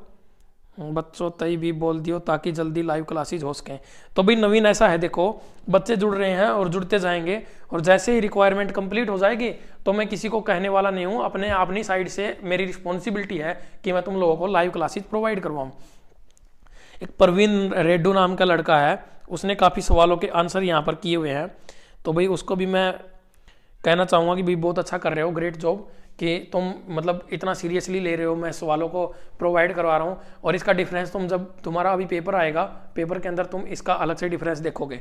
Speaker 1: बच्चों तय भी बोल दियो ताकि जल्दी लाइव क्लासेज हो सकें। तो भाई नवीन ऐसा है, देखो बच्चे जुड़ रहे हैं और जुड़ते जाएंगे, और जैसे ही रिक्वायरमेंट कंप्लीट हो जाएगी तो मैं किसी को कहने वाला नहीं हूँ, अपनी साइड से मेरी रिस्पॉन्सिबिलिटी है कि मैं तुम लोगों को लाइव क्लासेज प्रोवाइड करवाऊँ। एक परवीन रेड्डू नाम का लड़का है, उसने काफ़ी सवालों के आंसर यहाँ पर किए हुए हैं, तो भाई उसको भी मैं कहना चाहूँगा कि भाई बहुत अच्छा कर रहे हो, ग्रेट जॉब कि तुम मतलब इतना सीरियसली ले रहे हो, मैं सवालों को प्रोवाइड करवा रहा हूँ। और इसका डिफरेंस तुम जब तुम्हारा अभी पेपर आएगा, पेपर के अंदर तुम इसका अलग से डिफरेंस देखोगे,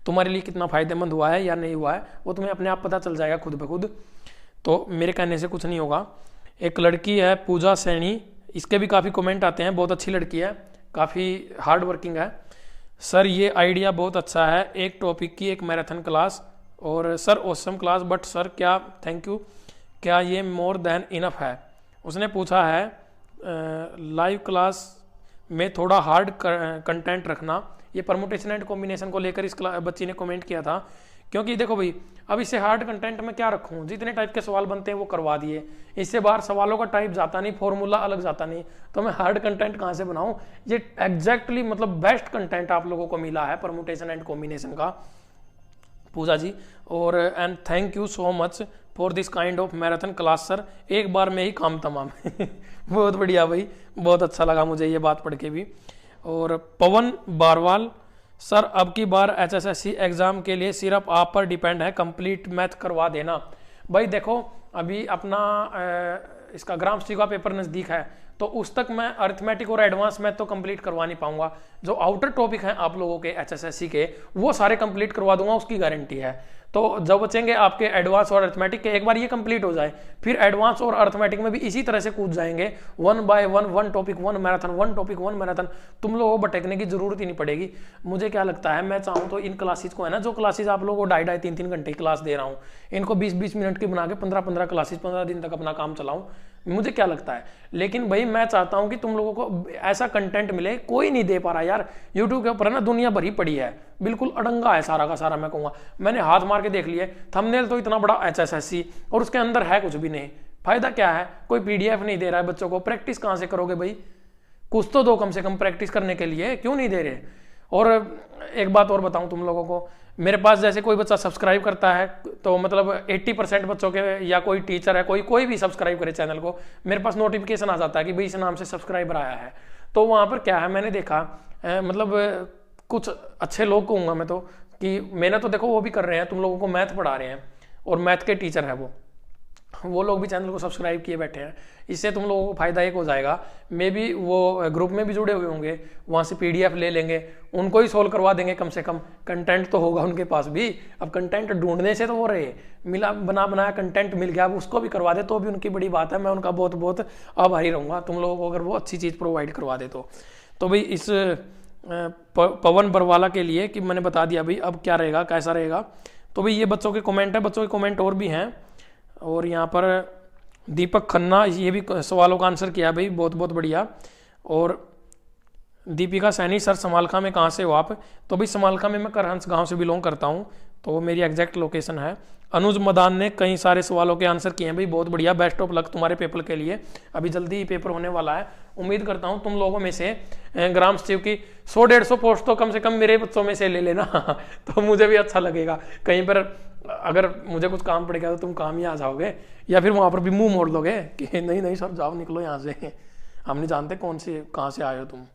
Speaker 1: तुम्हारे लिए कितना फ़ायदेमंद हुआ है या नहीं हुआ है वो तुम्हें अपने आप पता चल जाएगा खुद ब खुद। तो मेरे कहने से कुछ नहीं होगा। एक लड़की है पूजा सैनी, इसके भी काफ़ी कमेंट आते हैं, बहुत अच्छी लड़की है, काफ़ी हार्ड वर्किंग है। सर ये आइडिया बहुत अच्छा है, एक टॉपिक की एक मैराथन क्लास, और sir awesome class, but sir क्या, थैंक यू, क्या ये मोर देन इनफ है। उसने पूछा है लाइव क्लास में थोड़ा हार्ड कंटेंट रखना, ये परमुटेशन एंड कॉम्बिनेशन को लेकर इस बच्ची ने कमेंट किया था। क्योंकि देखो भाई अब इससे हार्ड कंटेंट में क्या रखूँ, जितने टाइप के सवाल बनते हैं वो करवा दिए, इससे बाहर सवालों का टाइप जाता नहीं, फॉर्मूला अलग जाता नहीं, तो मैं हार्ड कंटेंट कहाँ से बनाऊँ। ये एग्जैक्टली मतलब बेस्ट कंटेंट आप लोगों को मिला है परमुटेशन एंड कॉम्बिनेशन का, पूजा जी। और and thank you so much for this kind of marathon class sir, एक बार में ही काम तमाम बहुत बढ़िया भाई, बहुत अच्छा लगा मुझे ये बात पढ़ के भी। और पवन बारवाल, सर अब की बार HSSC एग्ज़ाम के लिए सिर्फ आप पर डिपेंड है, कंप्लीट मैथ करवा देना। भाई देखो अभी अपना इसका ग्रामस्टी का पेपर नज़दीक है, तो उस तक मैं अरिथमेटिक और एडवांस मैथ तो कंप्लीट करवा नहीं पाऊंगा। जो आउटर टॉपिक हैं आप लोगों के एचएसएससी के, वो सारे कंप्लीट करवा दूंगा, उसकी गारंटी है। तो जब बचेंगे आपके एडवांस और अरिथमेटिक के, एक बार ये कंप्लीट हो जाए, फिर एडवांस और अरिथमेटिक में भी इसी तरह से कूद जाएंगे, 1 by 1, 1 topic 1 marathon, 1 topic 1 marathon. तुम लोगों को भटकने की जरूरत ही नहीं पड़ेगी। मुझे क्या लगता है, मैं चाहूँ तो इन क्लासेस को है ना, जो क्लासेस आप लोगों को 2.5-3 घंटे की क्लास दे रहा हूँ, इनको 20-20 मिनट की बना के 15-15 क्लासेस 15 दिन तक अपना काम चलाऊं, मुझे क्या लगता है। लेकिन भाई मैं चाहता हूं कि तुम लोगों को ऐसा कंटेंट मिले, कोई नहीं दे पा रहा यार। यूट्यूब के ऊपर ना दुनिया भरी पड़ी है, बिल्कुल अड़ंगा है सारा का सारा। मैं कहूँगा मैंने हाथ मार के देख लिए, थंबनेल तो इतना बड़ा एचएसएससी और उसके अंदर है कुछ भी नहीं। फायदा क्या है, कोई पीडीएफ नहीं दे रहा है बच्चों को, प्रैक्टिस कहाँ से करोगे भाई? कुछ तो दो कम से कम प्रैक्टिस करने के लिए, क्यों नहीं दे रहे? और एक बात और बताऊं तुम लोगों को, मेरे पास जैसे कोई बच्चा सब्सक्राइब करता है तो मतलब 80% बच्चों के, या कोई टीचर है, कोई भी सब्सक्राइब करे चैनल को, मेरे पास नोटिफिकेशन आ जाता है कि भाई इस नाम से सब्सक्राइबर आया है। तो वहाँ पर क्या है, मैंने देखा मतलब कुछ अच्छे लोग कहूँगा मैं तो, कि मेहनत तो देखो वो भी कर रहे हैं, तुम लोगों को मैथ पढ़ा रहे हैं और मैथ के टीचर है वो लोग भी चैनल को सब्सक्राइब किए बैठे हैं। इससे तुम लोगों को फायदा एक हो जाएगा, मे बी वो ग्रुप में भी जुड़े हुए होंगे, वहाँ से पीडीएफ ले लेंगे, उनको ही सोल्व करवा देंगे, कम से कम कंटेंट तो होगा उनके पास भी। अब कंटेंट ढूंढने से तो हो रहे मिला बनाया कंटेंट मिल गया, अब उसको भी करवा दे तो भी उनकी बड़ी बात है। मैं उनका बहुत बहुत आभारी रहूँगा तुम लोगों को अगर वो अच्छी चीज़ प्रोवाइड करवा दे तो भाई इस पवन बरवाला के लिए कि मैंने बता दिया भाई अब क्या रहेगा कैसा रहेगा। तो भाई ये बच्चों के कमेंट है, बच्चों के कमेंट और भी हैं। और यहाँ पर दीपक खन्ना, ये भी सवालों का आंसर किया भाई, बहुत बहुत बढ़िया। और दीपिका सैनी, सर समालखा में कहाँ से हो आप? तो भाई समालखा में मैं करहंस गांव से बिलोंग करता हूँ, तो वो मेरी एग्जैक्ट लोकेशन है। अनुज मदान ने कई सारे सवालों के आंसर किए हैं भाई, बहुत बढ़िया, बेस्ट ऑफ लक तुम्हारे पेपर के लिए। अभी जल्दी ही पेपर होने वाला है, उम्मीद करता हूँ तुम लोगों में से ग्राम सचिव की 100-150 पोस्ट तो कम से कम मेरे बच्चों में से ले लेना तो मुझे भी अच्छा लगेगा। कहीं पर अगर मुझे कुछ काम पड़ेगा तो तुम काम ही आ जाओगे, या फिर वहाँ पर भी मुंह मोड़ लोगे कि नहीं नहीं सर जाओ निकलो यहाँ से, हम नहीं जानते कौन से कहाँ से आए हो तुम।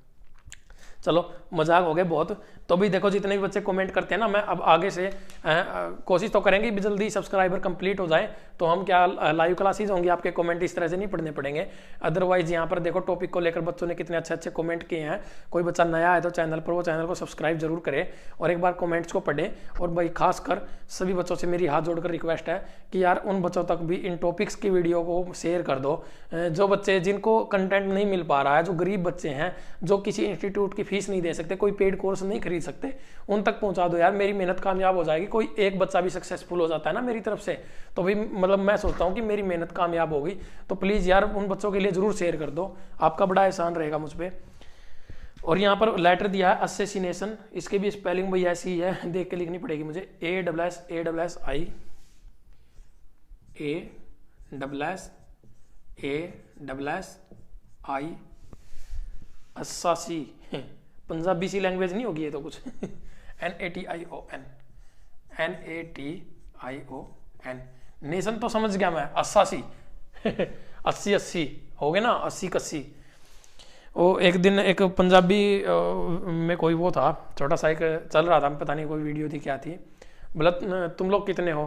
Speaker 1: चलो मजाक हो गए बहुत। तो भी देखो जितने भी बच्चे कमेंट करते हैं ना, मैं अब आगे से कोशिश तो करेंगे भी जल्दी सब्सक्राइबर कंप्लीट हो जाए, तो हम क्या लाइव क्लासेस होंगी, आपके कमेंट इस तरह से नहीं पढ़ने पड़ेंगे। अदरवाइज यहाँ पर देखो टॉपिक को लेकर बच्चों ने कितने अच्छे अच्छे कमेंट किए हैं। कोई बच्चा नया है तो चैनल पर, वो चैनल को सब्सक्राइब जरूर करे और एक बार कमेंट्स को पढ़े। और भाई खासकर सभी बच्चों से मेरी हाथ जोड़कर रिक्वेस्ट है कि यार उन बच्चों तक भी इन टॉपिक्स की वीडियो को शेयर कर दो, जो बच्चे जिनको कंटेंट नहीं मिल पा रहा है, जो गरीब बच्चे हैं, जो किसी इंस्टीट्यूट की फीस नहीं दे सकते, कोई पेड कोर्स नहीं खरीद सकते, उन तक पहुंचा दो यार। मेरी मेहनत कामयाब हो जाएगी, कोई एक बच्चा भी सक्सेसफुल हो जाता है ना मेरी तरफ से, तो भाई मतलब मैं सोचता हूँ कि मेरी मेहनत कामयाब होगी। तो प्लीज़ यार उन बच्चों के लिए जरूर शेयर कर दो, आपका बड़ा एहसान रहेगा मुझ पर। और यहाँ पर लेटर दिया है असेसिनेशन, इसके भी स्पेलिंग भाई ऐसी ही है, देख के लिखनी पड़ेगी मुझे, ASSI अस्सासी, पंजाबी सी लैंग्वेज नहीं होगी ये तो कुछ NATION नेशन तो समझ गया मैं, अस्सासी 80 हो गए ना, 80-81। वो एक दिन एक पंजाबी में कोई वो था, छोटा सा एक चल रहा था, पता नहीं कोई वीडियो थी क्या थी, बोला तुम लोग कितने हो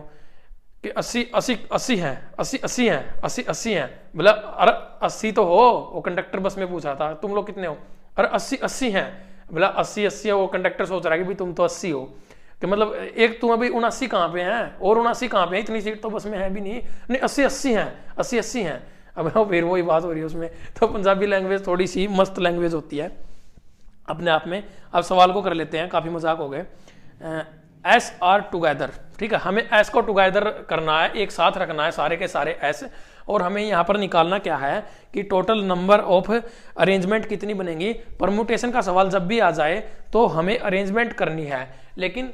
Speaker 1: कि 80 हैं। बोला अरे 80 तो हो, वो कंडक्टर बस में पूछा था तुम लोग कितने हो, अरे 80 हैं। बोला 80 वो कंडक्टर सोच रहा है कि भाई तुम तो 80 हो, कि मतलब एक तुम अभी 79 कहाँ पे हैं और 79 कहाँ पे हैं, इतनी सीट तो बस में है भी नहीं 80 हैं। अब फिर वही बात हो रही है उसमें। तो पंजाबी लैंग्वेज थोड़ी सी मस्त लैंग्वेज होती है अपने आप में। अब सवाल को कर लेते हैं, काफ़ी मजाक हो गए। एस आर टुगेदर, ठीक है, हमें एस को टुगेदर करना है, एक साथ रखना है सारे के सारे एस, और हमें यहाँ पर निकालना क्या है कि टोटल नंबर ऑफ अरेंजमेंट कितनी बनेंगी। परमुटेशन का सवाल जब भी आ जाए तो हमें अरेंजमेंट करनी है, लेकिन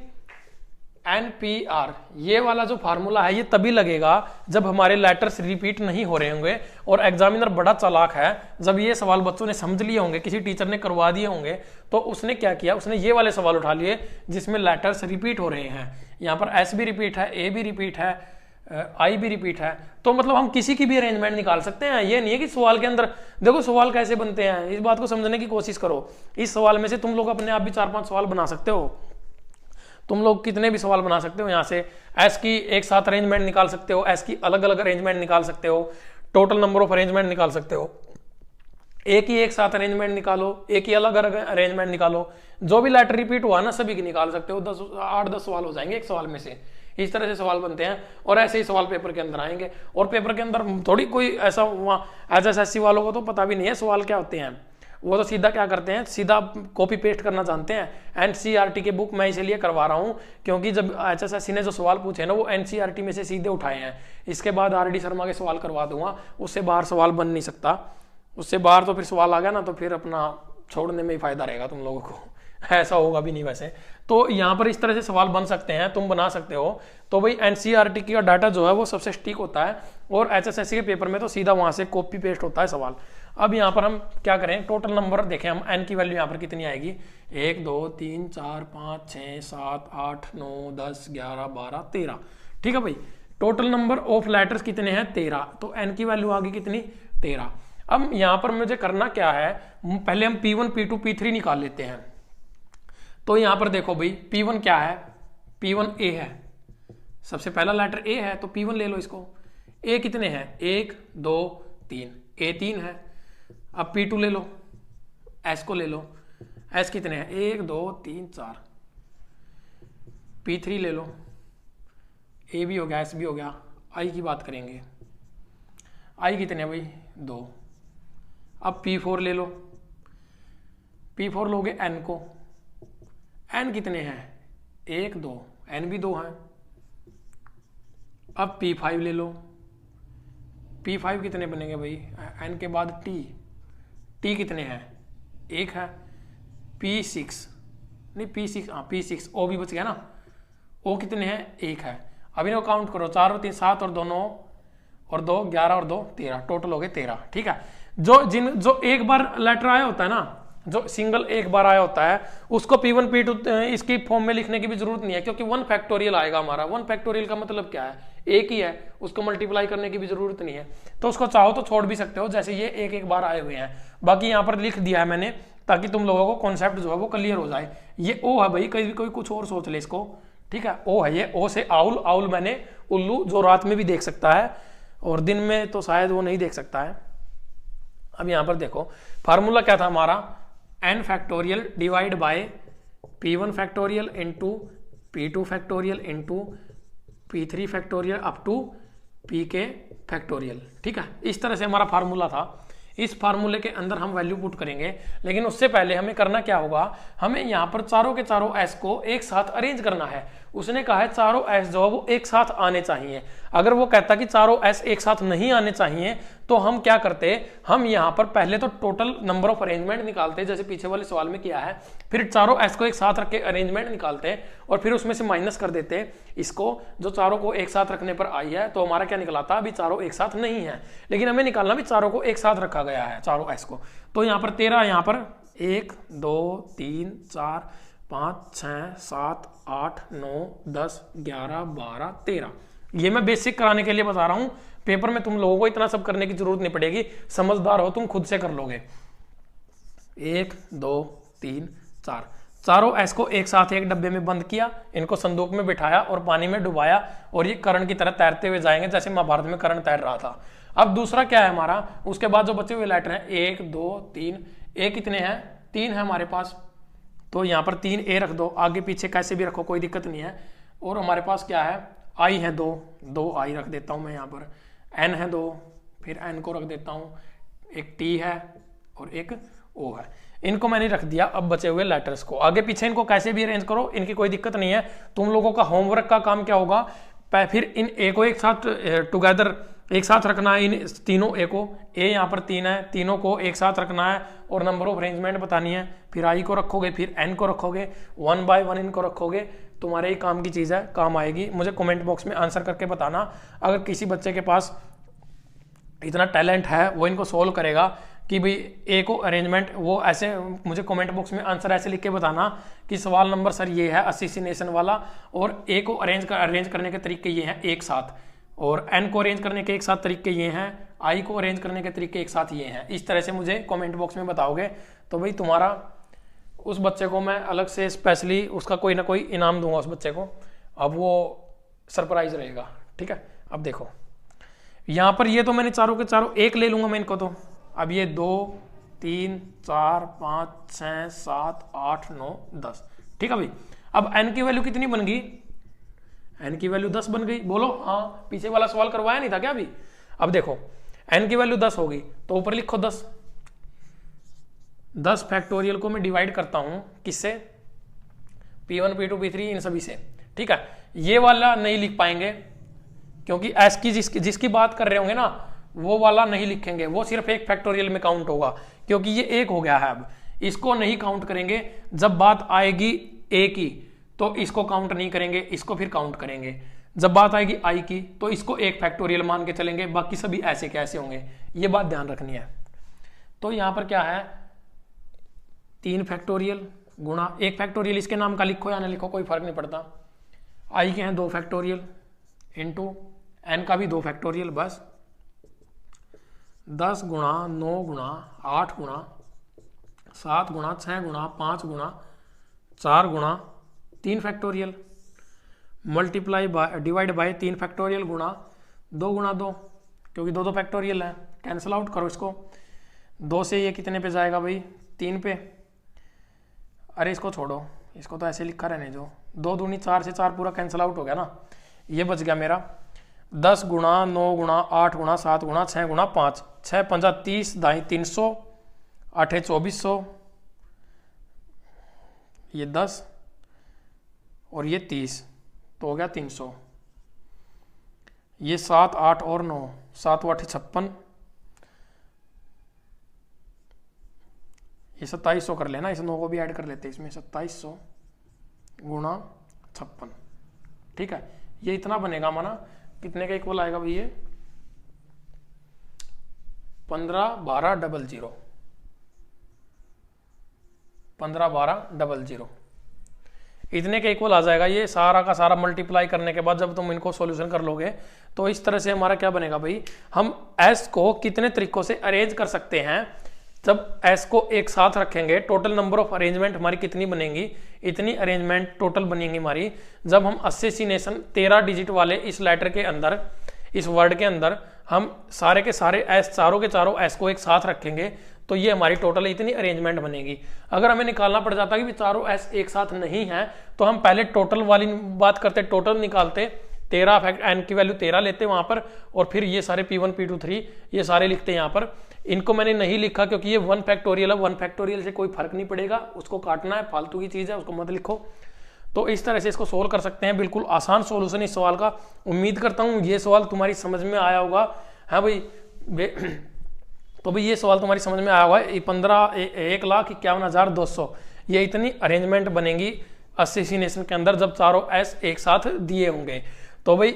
Speaker 1: NPR ये वाला जो फार्मूला है ये तभी लगेगा जब हमारे लेटर्स रिपीट नहीं हो रहे होंगे। और एग्जामिनर बड़ा चालाक है, जब ये सवाल बच्चों ने समझ लिए होंगे, किसी टीचर ने करवा दिए होंगे, तो उसने क्या किया, उसने ये वाले सवाल उठा लिए जिसमें लेटर्स रिपीट हो रहे हैं। यहाँ पर S भी रिपीट है, A भी रिपीट है, I भी रिपीट है, तो मतलब हम किसी की भी अरेंजमेंट निकाल सकते हैं। ये नहीं है कि सवाल के अंदर, देखो सवाल कैसे बनते हैं, इस बात को समझने की कोशिश करो। इस सवाल में से तुम लोग अपने आप भी 4-5 सवाल बना सकते हो, तुम लोग कितने भी सवाल बना सकते हो। यहाँ से एस की एक साथ अरेंजमेंट निकाल सकते हो, एस की अलग अलग अरेंजमेंट निकाल सकते हो, टोटल नंबर ऑफ अरेंजमेंट निकाल सकते हो, एक ही एक साथ अरेंजमेंट निकालो, एक ही अलग अलग अरेंजमेंट निकालो, जो भी लेटर रिपीट हुआ ना सभी की निकाल सकते हो। 8-10 सवाल हो जाएंगे एक सवाल में से, इस तरह से सवाल बनते हैं और ऐसे ही सवाल पेपर के अंदर आएंगे। और पेपर के अंदर थोड़ी कोई ऐसा वहाँ HSSC वालों को तो पता भी नहीं है सवाल क्या होते हैं, वो तो सीधा क्या करते हैं, सीधा कॉपी पेस्ट करना जानते हैं। NCERT के बुक मैं इसलिए करवा रहा हूँ क्योंकि जब HSSC ने जो सवाल पूछे ना वो NCERT में से सीधे उठाए हैं। इसके बाद RD शर्मा के सवाल करवा दूंगा, उससे बाहर सवाल बन नहीं सकता, उससे बाहर तो फिर सवाल आ गया ना तो फिर अपना छोड़ने में ही फायदा रहेगा तुम लोगों को, ऐसा होगा भी नहीं वैसे। तो यहाँ पर इस तरह से सवाल बन सकते हैं, तुम बना सकते हो। तो भाई NCERT का डाटा जो है वो सबसे स्टिक होता है और HSSC के पेपर में तो सीधा वहां से कॉपी पेस्ट होता है सवाल। अब यहाँ पर हम क्या करें, टोटल नंबर देखें हम, n की वैल्यू यहाँ पर कितनी आएगी, 1 2 3 4 5 6 7 8 9 10 11 12 13। ठीक है भाई, टोटल नंबर ऑफ लेटर्स कितने हैं, 13, तो n की वैल्यू आ गई कितनी, 13। अब यहाँ पर मुझे करना क्या है, पहले हम P1 P2 P3 निकाल लेते हैं। तो यहाँ पर देखो भाई P1 क्या है, P1 A है, सबसे पहला लेटर A है तो P1 ले लो इसको। A कितने हैं, 1 2 3, A 3 है। अब P2 ले लो, S को ले लो, S कितने हैं, 1 2 3 4। P3 ले लो, A भी हो गया S भी हो गया। I की बात करेंगे, I कितने हैं भाई, 2। अब P4 ले लो, P4 लोगे N को, N कितने हैं, 1 2, N भी 2 हैं। अब P5 ले लो, P5 कितने बनेंगे भाई, N के बाद T कितने हैं, 1 है। P6 नहीं, P6 हाँ P6, O भी बच गया ना, O कितने हैं, 1 है। अब इनको काउंट करो, 4 और 3 7 और 2 9 और 2 11 और 2 13, टोटल हो गए 13। ठीक है, जो एक बार लेटर आया होता है ना, जो सिंगल एक बार आया होता है उसको P1 P2 इसकी फॉर्म में लिखने की भी जरूरत नहीं है क्योंकि 1 फैक्टोरियल आएगा हमारा। 1 फैक्टोरियल का मतलब क्या है, एक ही है, उसको मल्टीप्लाई करने की भी जरूरत नहीं है। तो उसको चाहो तो छोड़ भी सकते हो, जैसे ये एक एक बार आए हुए हैं। बाकी यहाँ पर लिख दिया है मैंने ताकि तुम लोगों को कॉन्सेप्ट जो है वो क्लियर हो जाए। ये O है भाई, कोई कुछ और सोच ले इसको। ठीक है, O है ये, O से आउल, आउल मैंने उल्लू, जो रात में भी देख सकता है और दिन में तो शायद वो नहीं देख सकता है। अब यहाँ पर देखो फार्मूला क्या था हमारा, n factorial divide by P1 factorial into P2 factorial into P3 factorial up to Pk factorial. ठीक है, इस तरह से हमारा फार्मूला था। इस फार्मूले के अंदर हम वैल्यू पुट करेंगे, लेकिन उससे पहले हमें करना क्या होगा, हमें यहाँ पर चारों के चारों s को एक साथ अरेंज करना है। उसने कहा है चारों s जो है वो एक साथ आने चाहिए। अगर वो कहता कि चारों s एक साथ नहीं आने चाहिए तो हम क्या करते, हम यहाँ पर पहले तो टोटल नंबर ऑफ अरेंजमेंट निकालते जैसे पीछे वाले सवाल में किया है, फिर चारों s को एक साथ रख के अरेंजमेंट निकालते और फिर उसमें से माइनस कर देते इसको, जो चारों को एक साथ रखने पर आई है। तो हमारा क्या निकलाता, अभी चारों एक साथ नहीं है, लेकिन हमें निकालना भी चारों को एक साथ रखा गया है, चारों s को। तो यहाँ पर 13, यहाँ पर 1 2 3 4 5 6 7 8 9 10 11 12 13। ये मैं बेसिक कराने के लिए बता रहा हूं, पेपर में तुम लोगों को इतना सब करने की जरूरत नहीं पड़ेगी, समझदार हो तुम, खुद से कर लोगे। 1 2 3 4, चारों s को एक साथ एक डब्बे में बंद किया, इनको संदूक में बिठाया और पानी में डुबाया और ये कर्ण की तरह तैरते हुए जाएंगे जैसे महाभारत में कर्ण तैर रहा था। अब दूसरा क्या है हमारा, उसके बाद जो बचे हुए लेटर हैं 1 2 3, ए कितने हैं, 3 है हमारे पास, तो यहाँ पर 3 ए रख दो, आगे पीछे कैसे भी रखो कोई दिक्कत नहीं है। और हमारे पास क्या है, आई है 2 आई रख देता हूँ मैं यहाँ पर, एन है 2, फिर एन को रख देता हूँ, एक टी है और एक ओ है, इनको मैंने रख दिया। अब बचे हुए लेटर्स को आगे पीछे इनको कैसे भी अरेंज करो, इनकी कोई दिक्कत नहीं है। तुम लोगों का होमवर्क का काम क्या होगा, फिर इन ए को एक साथ टुगेदर एक साथ रखना है, इन तीनों ए को, ए यहाँ पर 3 है, तीनों को एक साथ रखना है और नंबर ऑफ अरेंजमेंट बतानी है। फिर आई को रखोगे, फिर एन को रखोगे, 1 बाय 1 इनको रखोगे, तुम्हारे ही काम की चीज़ है, काम आएगी। मुझे कमेंट बॉक्स में आंसर करके बताना अगर किसी बच्चे के पास इतना टैलेंट है, वो इनको सोल्व करेगा कि भाई ए को अरेंजमेंट, वो ऐसे मुझे कमेंट बॉक्स में आंसर ऐसे लिख के बताना कि सवाल नंबर सर ये है असिसिनेशन वाला, और ए को अरेंज करने के तरीके ये हैं एक साथ, और एन को अरेंज करने के एक साथ तरीके ये हैं, आई को अरेंज करने के तरीके एक साथ ये हैं। इस तरह से मुझे कमेंट बॉक्स में बताओगे तो भाई तुम्हारा, उस बच्चे को मैं अलग से स्पेशली उसका कोई ना कोई इनाम दूंगा उस बच्चे को, अब वो सरप्राइज रहेगा। ठीक है, अब देखो यहाँ पर ये तो मैंने चारों के चारों एक ले लूंगा मैं इनको, तो अब ये 2 3 4 5 6 7 8 9 10। ठीक है भाई, अब n की वैल्यू कितनी बन गई, n की वैल्यू 10 बन गई। बोलो हाँ, पीछे वाला सवाल करवाया नहीं था क्या अभी। अब देखो n की वैल्यू 10 होगी तो ऊपर लिखो 10। 10 फैक्टोरियल को मैं डिवाइड करता हूं किससे, P1 P2 P3 इन सभी से। ठीक है, ये वाला नहीं लिख पाएंगे क्योंकि एस की जिसकी बात कर रहे होंगे ना वो वाला नहीं लिखेंगे, वो सिर्फ एक फैक्टोरियल में काउंट होगा क्योंकि ये एक हो गया है। अब इसको नहीं काउंट करेंगे, जब बात आएगी ए की तो इसको काउंट नहीं करेंगे, इसको फिर काउंट करेंगे। जब बात आएगी आई की तो इसको एक फैक्टोरियल मान के चलेंगे, बाकी सभी ऐसे कैसे होंगे, ये बात ध्यान रखनी है। तो यहां पर क्या है, 3 फैक्टोरियल गुणा 1 फैक्टोरियल, इसके नाम का लिखो या ना लिखो कोई फर्क नहीं पड़ता। आई के हैं 2 फैक्टोरियल इंटू एन का भी 2 फैक्टोरियल, बस 10 गुणा 9 गुणा 8 गुणा 7 गुणा 6 गुणा 5 गुणा 4 गुणा 3 factorial multiply by divide by 3 factorial गुणा 2 क्योंकि 2 फैक्टोरियल है, कैंसिल आउट करो इसको। 2 से ये कितने पे जाएगा भाई, 3 पे। अरे इसको छोड़ो, इसको तो ऐसे लिखा रहने जो, 2 दूनी 4 से 4 पूरा कैंसिल आउट हो गया ना। ये बच गया मेरा 10 गुणा 9 गुणा 8 गुणा 7 गुणा 6 गुणा 5, 6 5 30 दाई 300 8 2400, ये 10 और ये 30 तो हो गया 300। ये 7 8 और 9, 7 8 56, ये 2700 कर लेना, इस 9 को भी ऐड कर लेते इसमें, 2700 गुणा 56। ठीक है, ये इतना बनेगा माना, कितने का इक्वल आएगा भाई ये 15 12 00, 15 12 00 इतने के इक्वल आ जाएगा। ये सारा का सारा मल्टीप्लाई करने के बाद जब तुम इनको सॉल्यूशन कर लोगे तो इस तरह से हमारा क्या बनेगा भाई, हम s को कितने तरीकों से अरेंज कर सकते हैं। जब s को एक साथ रखेंगे, टोटल नंबर ऑफ अरेंजमेंट हमारी कितनी बनेंगी, इतनी अरेंजमेंट टोटल बनेंगी हमारी। जब हम असेसिनेशन 13 डिजिट वाले इस लेटर के अंदर, इस वर्ड के अंदर हम सारे के सारे s, चारों के चारों s को एक साथ रखेंगे तो ये हमारी टोटल इतनी अरेंजमेंट बनेगी। अगर हमें निकालना पड़ जाता कि चारों s एक साथ नहीं है तो हम पहले टोटल वाली बात करते, टोटल निकालते, 13 n की वैल्यू 13 लेते वहां पर, और फिर ये सारे P1 P2 3 ये सारे लिखते हैं यहाँ पर। इनको मैंने नहीं लिखा क्योंकि ये 1 फैक्टोरियल है, 1 फैक्टोरियल से कोई फर्क नहीं पड़ेगा, उसको काटना है, फालतू की चीज है, उसको मत लिखो। तो इस तरह से इसको सोल्व कर सकते हैं, बिल्कुल आसान सोल्यूशन इस सवाल का। उम्मीद करता हूँ ये सवाल तुम्हारी समझ में आया होगा। हाँ भाई, तो भाई ये सवाल तुम्हारी समझ में आया होगा। 1,51,51,200 ये इतनी अरेंजमेंट बनेंगी असेसिनेशन के अंदर जब चारों s एक साथ दिए होंगे। तो भाई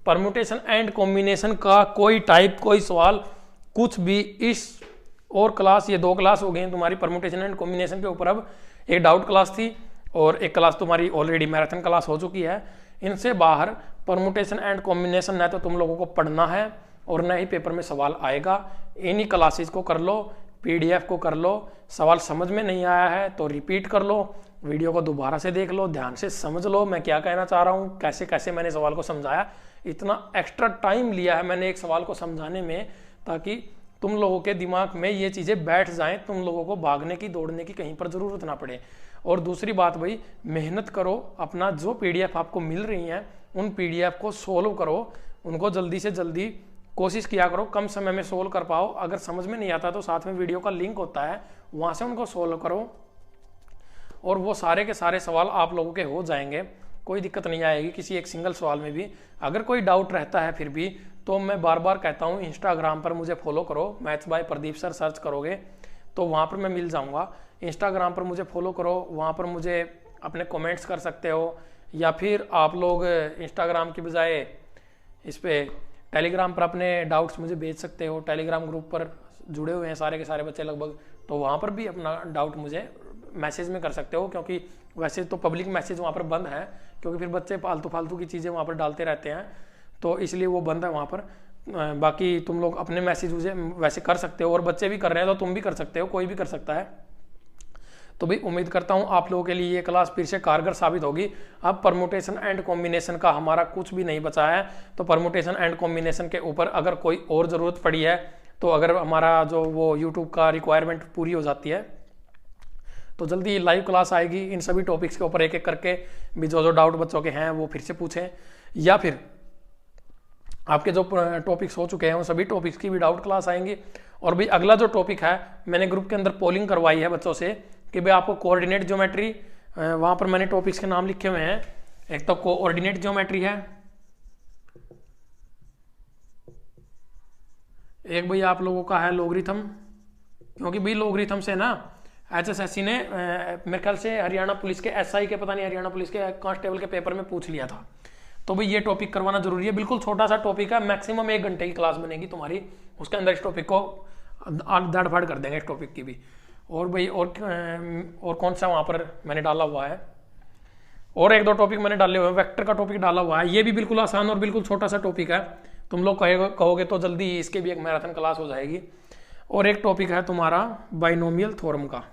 Speaker 1: परम्यूटेशन एंड कॉम्बिनेशन का कोई टाइप, कोई सवाल, कुछ भी इस और क्लास, ये 2 क्लास हो गई तुम्हारी परम्यूटेशन एंड कॉम्बिनेशन के ऊपर। अब एक डाउट क्लास थी और एक क्लास तुम्हारी ऑलरेडी मैराथन क्लास हो चुकी है। इनसे बाहर परम्यूटेशन एंड कॉम्बिनेशन न तो तुम लोगों को पढ़ना है और न ही पेपर में सवाल आएगा। इन्हीं क्लासेस को कर लो, PDF को कर लो, सवाल समझ में नहीं आया है तो रिपीट कर लो, वीडियो को दोबारा से देख लो, ध्यान से समझ लो मैं क्या कहना चाह रहा हूँ, कैसे कैसे मैंने सवाल को समझाया। इतना एक्स्ट्रा टाइम लिया है मैंने एक सवाल को समझाने में ताकि तुम लोगों के दिमाग में ये चीज़ें बैठ जाएं, तुम लोगों को भागने की दौड़ने की कहीं पर ज़रूरत ना पड़े। और दूसरी बात भाई, मेहनत करो, अपना जो PDF आपको मिल रही हैं उन PDF को सोल्व करो, उनको जल्दी से जल्दी कोशिश किया करो कम समय में सोल्व कर पाओ। अगर समझ में नहीं आता तो साथ में वीडियो का लिंक होता है, वहाँ से उनको सोल्व करो और वो सारे के सारे सवाल आप लोगों के हो जाएंगे, कोई दिक्कत नहीं आएगी किसी एक सिंगल सवाल में भी। अगर कोई डाउट रहता है फिर भी तो मैं बार बार कहता हूँ इंस्टाग्राम पर मुझे फॉलो करो, maths by Pradeep sir search करोगे तो वहाँ पर मैं मिल जाऊँगा। इंस्टाग्राम पर मुझे फॉलो करो, वहाँ पर मुझे अपने कमेंट्स कर सकते हो, या फिर आप लोग इंस्टाग्राम की बजाय इस पर टेलीग्राम पर अपने डाउट्स मुझे भेज सकते हो। टेलीग्राम ग्रुप पर जुड़े हुए हैं सारे के सारे बच्चे लगभग, तो वहाँ पर भी अपना डाउट मुझे मैसेज में कर सकते हो, क्योंकि वैसे तो पब्लिक मैसेज वहाँ पर बंद है क्योंकि फिर बच्चे फालतू की चीज़ें वहाँ पर डालते रहते हैं, तो इसलिए वो बंद है वहाँ पर। बाकी तुम लोग अपने मैसेज मुझे वैसे कर सकते हो और बच्चे भी कर रहे हैं तो तुम भी कर सकते हो, कोई भी कर सकता है। तो भाई उम्मीद करता हूँ आप लोगों के लिए ये क्लास फिर से कारगर साबित होगी। अब परमुटेशन एंड कॉम्बिनेशन का हमारा कुछ भी नहीं बचा है, तो परमुटेशन एंड कॉम्बिनेशन के ऊपर अगर कोई और ज़रूरत पड़ी है, तो अगर हमारा जो वो यूट्यूब का रिक्वायरमेंट पूरी हो जाती है, तो जल्दी लाइव क्लास आएगी इन सभी टॉपिक्स के ऊपर, एक एक करके भी जो डाउट बच्चों के हैं वो फिर से पूछें, या फिर आपके जो टॉपिक्स हो चुके हैं उन सभी टॉपिक्स की भी डाउट क्लास आएंगी। और भी अगला जो टॉपिक है, मैंने ग्रुप के अंदर पोलिंग करवाई है बच्चों से कि भाई आपको कोऑर्डिनेट ज्योमेट्री, वहाँ पर मैंने टॉपिक्स के नाम लिखे हुए हैं। एक तो कोऑर्डिनेट ज्योमेट्री है, एक भाई आप लोगों का है लोगरिथम, क्योंकि भाई लोगरिथम से ना HSSC ने मेरे ख्याल से हरियाणा पुलिस के SI के, पता नहीं हरियाणा पुलिस के कांस्टेबल के पेपर में पूछ लिया था। तो भाई ये टॉपिक करवाना जरूरी है, बिल्कुल छोटा सा टॉपिक है, मैक्सिमम 1 घंटे की क्लास बनेगी तुम्हारी, उसके अंदर इस टॉपिक को दाड़ फाड़ कर देंगे इस टॉपिक की भी। और भाई और कौन सा वहाँ पर मैंने डाला हुआ है, और 1-2 टॉपिक मैंने डाले हुए हैं। वेक्टर का टॉपिक डाला हुआ है, ये भी बिल्कुल आसान और बिल्कुल छोटा सा टॉपिक है, तुम लोग कहोगे तो जल्दी इसके भी एक मैराथन क्लास हो जाएगी। और एक टॉपिक है तुम्हारा बाइनोमियल थ्योरम का,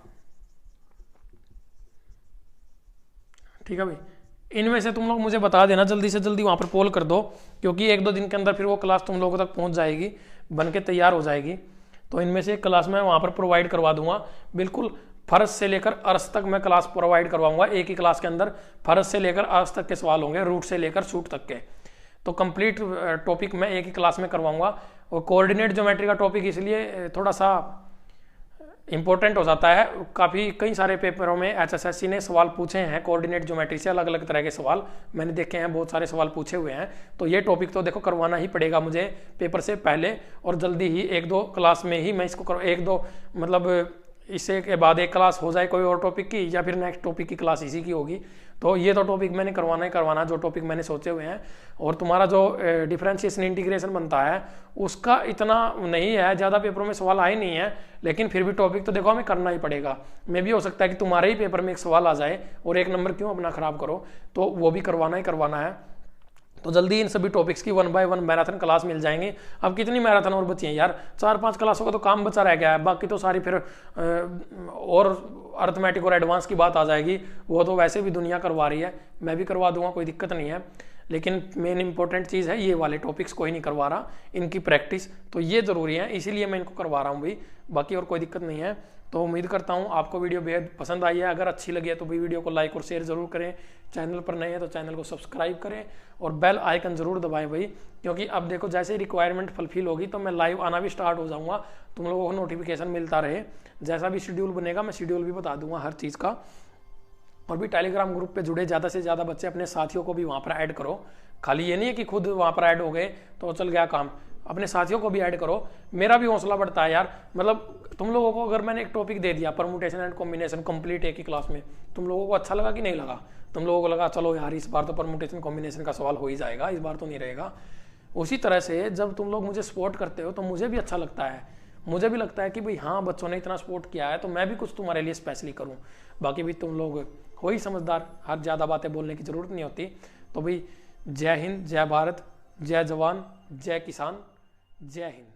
Speaker 1: ठीक है भाई। इनमें से तुम लोग मुझे बता देना, जल्दी से जल्दी वहाँ पर पोल कर दो, क्योंकि 1-2 दिन के अंदर फिर वो क्लास तुम लोगों तक पहुँच जाएगी, बन के तैयार हो जाएगी। तो इनमें से एक क्लास मैं वहाँ पर प्रोवाइड करवा दूंगा, बिल्कुल फर्ज से लेकर अर्श तक मैं क्लास प्रोवाइड करवाऊंगा। एक ही क्लास के अंदर फर्ज से लेकर अर्श तक के सवाल होंगे, रूट से लेकर शूट तक के, तो कंप्लीट टॉपिक मैं एक ही क्लास में करवाऊंगा। और कोऑर्डिनेट ज्योमेट्री का टॉपिक इसलिए थोड़ा सा इंपॉर्टेंट हो जाता है, काफ़ी कई सारे पेपरों में HSSC ने सवाल पूछे हैं कोऑर्डिनेट ज्योमेट्री से, अलग अलग तरह के सवाल मैंने देखे हैं, बहुत सारे सवाल पूछे हुए हैं। तो ये टॉपिक तो देखो करवाना ही पड़ेगा मुझे पेपर से पहले, और जल्दी ही 1-2 क्लास में ही मैं इसको 1-2 मतलब इससे के बाद एक क्लास हो जाए कोई और टॉपिक की, या फिर नेक्स्ट टॉपिक की क्लास इसी की होगी। तो ये तो टॉपिक मैंने करवाना ही करवाना, जो टॉपिक मैंने सोचे हुए हैं। और तुम्हारा जो डिफरेंशिएशन इंटीग्रेशन बनता है उसका इतना नहीं है, ज़्यादा पेपरों में सवाल आए नहीं है, लेकिन फिर भी टॉपिक तो देखो हमें करना ही पड़ेगा। मे भी हो सकता है कि तुम्हारे ही पेपर में एक सवाल आ जाए और 1 नंबर क्यों अपना खराब करो, तो वो भी करवाना ही करवाना है। तो जल्दी इन सभी टॉपिक्स की 1 बाय 1 मैराथन क्लास मिल जाएंगी। अब कितनी मैराथन और बची हैं यार, 4-5 क्लासों का तो काम बचा रह गया है, बाकी तो सारी फिर और अर्थमेटिक और एडवांस की बात आ जाएगी, वो तो वैसे भी दुनिया करवा रही है, मैं भी करवा दूंगा, कोई दिक्कत नहीं है। लेकिन मेन इंपॉर्टेंट चीज़ है ये वाले टॉपिक्स कोई नहीं करवा रहा, इनकी प्रैक्टिस, तो ये ज़रूरी है, इसीलिए मैं इनको करवा रहा हूँ भाई, बाकी और कोई दिक्कत नहीं है। तो उम्मीद करता हूँ आपको वीडियो बेहद पसंद आई है। अगर अच्छी लगी है तो भाई वीडियो को लाइक और शेयर जरूर करें, चैनल पर नए हैं तो चैनल को सब्सक्राइब करें और बेल आइकन जरूर दबाएं भाई, क्योंकि अब देखो जैसे रिक्वायरमेंट फुलफिल होगी तो मैं लाइव आना भी स्टार्ट हो जाऊँगा, तुम लोगों को नोटिफिकेशन मिलता रहे, जैसा भी शेड्यूल बनेगा मैं शेड्यूल भी बता दूंगा हर चीज़ का। और भी टेलीग्राम ग्रुप पे जुड़े ज़्यादा से ज़्यादा बच्चे, अपने साथियों को भी वहाँ पर ऐड करो, खाली ये नहीं है कि खुद वहाँ पर ऐड हो गए तो चल गया काम, अपने साथियों को भी ऐड करो, मेरा भी हौसला बढ़ता है यार। मतलब तुम लोगों को अगर मैंने एक टॉपिक दे दिया परमुटेशन एंड कॉम्बिनेशन कंप्लीट एक ही क्लास में, तुम लोगों को अच्छा लगा कि नहीं लगा, तुम लोगों को लगा चलो यार इस बार तो परमुटेशन कॉम्बिनेशन का सवाल हो ही जाएगा, इस बार तो नहीं रहेगा। उसी तरह से जब तुम लोग मुझे सपोर्ट करते हो तो मुझे भी अच्छा लगता है, मुझे भी लगता है कि भाई हाँ बच्चों ने इतना सपोर्ट किया है तो मैं भी कुछ तुम्हारे लिए स्पेशली करूँ। बाकी भी तुम लोग हो ही समझदार, हर ज़्यादा बातें बोलने की ज़रूरत नहीं होती। तो भाई जय हिंद, जय भारत, जय जवान, जय किसान, जय हिंद।